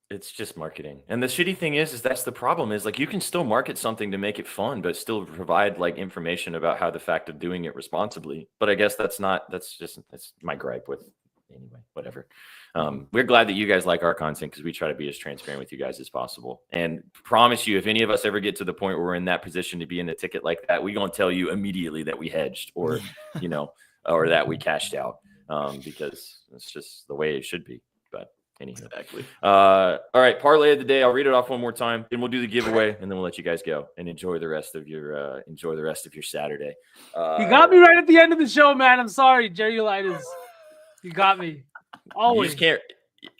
It's just marketing. And the shitty thing is that's the problem is like you can still market something to make it fun, but still provide like information about how the fact of doing it responsibly. But I guess that's my gripe with. Anyway, whatever. We're glad that you guys like our content because we try to be as transparent with you guys as possible. And promise you, if any of us ever get to the point where we're in that position to be in a ticket like that, we're going to tell you immediately that we hedged or, or that we cashed out because it's just the way it should be. But anyhow. Exactly. All right, parlay of the day. I'll read it off one more time, then we'll do the giveaway, and then we'll let you guys go and enjoy the rest of your Saturday. You got me right at the end of the show, man. I'm sorry, Jerry Lightus. You got me. Always. You just can't.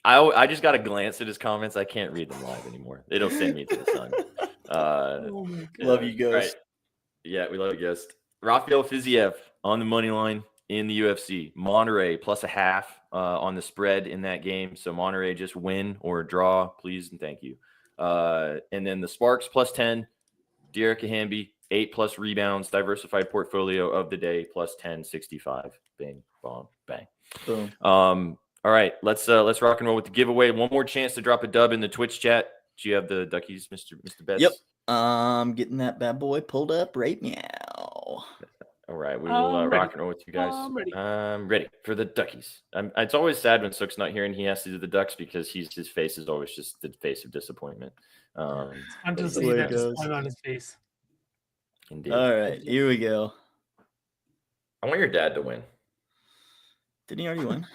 I just got to glance at his comments. I can't read them live anymore. They don't send me to the sun. Love you, Ghost. Right. Yeah, we love you, Ghost. Rafael Fiziev on the money line in the UFC. Monterrey plus a half on the spread in that game. So Monterrey just win or draw, please and thank you. And then the Sparks plus 10. Derek Hamby 8+ rebounds. Diversified portfolio of the day plus 10.65. Bing, bong, bang. Boom. All right, let's rock and roll with the giveaway. One more chance to drop a dub in the Twitch chat. Do you have the duckies, Mr. Betts? Yep. Getting that bad boy pulled up right now. All right, we will rock and roll with you guys. I'm ready for the duckies. It's always sad when Sook's not here and he has to do the ducks because his face is always just the face of disappointment. I'm just seeing that disappointment on his face. Indeed. All right, here we go. I want your dad to win. Didn't he already win?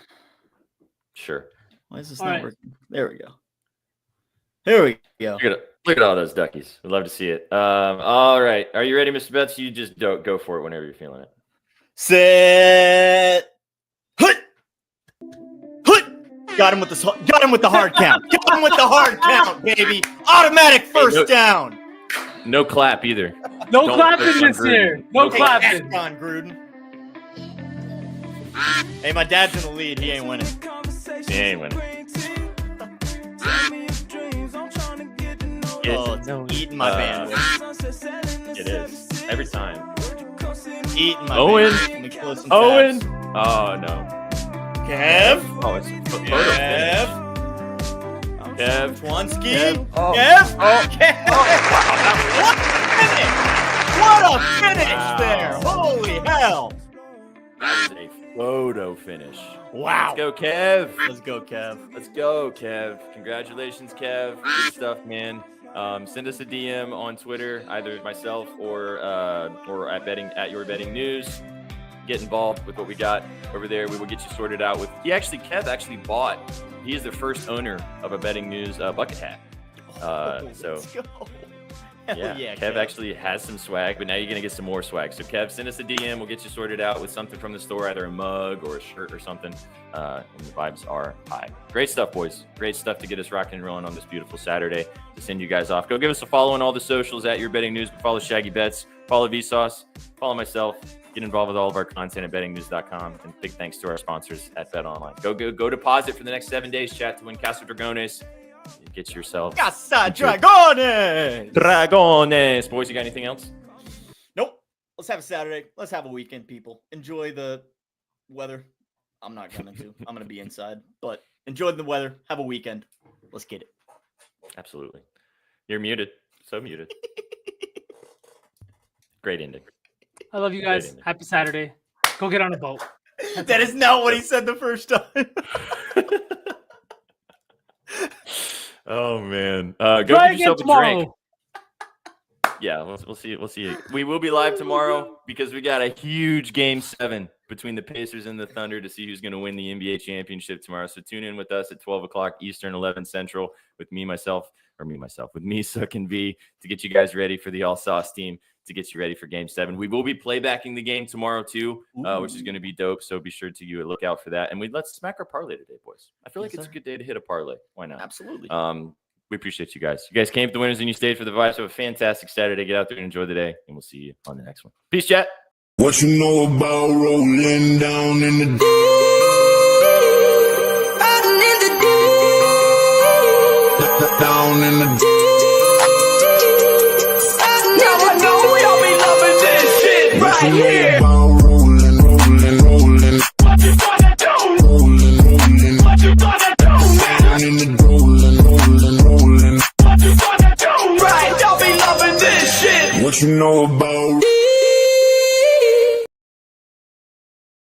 Sure. Why is this not working? There we go. Here we go. Look at all those duckies. We'd love to see it. All right. Are you ready, Mr. Betts? You just go for it whenever you're feeling it. Set. Hut. Got him with the hard count. Got him with the hard count, baby. Automatic first down. No clap either. No clapping this year. No clapping. On Gruden. Hey, my dad's in the lead. He ain't winning. Oh, it's eating my bandwidth. It is. Every time. Eating my Owen. bandwidth. Owen. Oh, no. Kev. Oh, it's Kev. Twansky. Kev. Oh. Kev. Oh. Kev. Oh. What a finish there. Holy hell. That was a photo finish. Wow. Let's go, Kev. Let's go, Kev. Let's go, Kev. Congratulations, Kev. Good stuff, man. Send us a DM on Twitter, either myself or at Your Betting News. Get involved with what we got over there. We will get you sorted out with. Kev actually bought. He is the first owner of a Betting News bucket hat. Let's go. Yeah, Kev actually has some swag, but now you're going to get some more swag. So, Kev, send us a DM. We'll get you sorted out with something from the store, either a mug or a shirt or something. And the vibes are high. Great stuff, boys. Great stuff to get us rocking and rolling on this beautiful Saturday to send you guys off. Go give us a follow on all the socials at Your Betting News. Follow Shaggy Bets. Follow Vsauce. Follow myself. Get involved with all of our content at bettingnews.com. And big thanks to our sponsors at BetOnline. Go deposit for the next 7 days, chat, to win Casa Dragones. Get yourself Casa Dragones. Dragones. Boys, you got anything else? Nope. Let's have a Saturday. Let's have a weekend, people. Enjoy the weather. I'm not going to. I'm going to be inside. But enjoy the weather. Have a weekend. Let's get it. Absolutely. You're muted. So muted. Great ending. I love you guys. Happy Saturday. Go get on a boat. That is not what he said the first time. Oh man. Try Go get again yourself a tomorrow. drink. Yeah, we'll see. We'll see. We will be live tomorrow because we got a huge Game 7 between the Pacers and the Thunder to see who's going to win the NBA championship tomorrow. So tune in with us at 12 o'clock Eastern, 11 Central with me, Sook and V to get you guys ready for the All-Sauce team, to get you ready for Game 7. We will be playbacking the game tomorrow too, which is going to be dope. So be sure to look out for that. And let's smack our parlay today, boys. I feel like it's a good day to hit a parlay. Why not? Absolutely. We appreciate you guys. You guys came for the winners and you stayed for the vibes. Have a fantastic Saturday. Get out there and enjoy the day. And we'll see you on the next one. Peace, chat. What you know about rolling down in the deep? Down in the deep. Now I know y'all be loving this shit right here. Rolling. What you gonna do? Rolling. What you gonna do? Down in the rolling. What you gonna do? Right, y'all be loving this shit. What you know about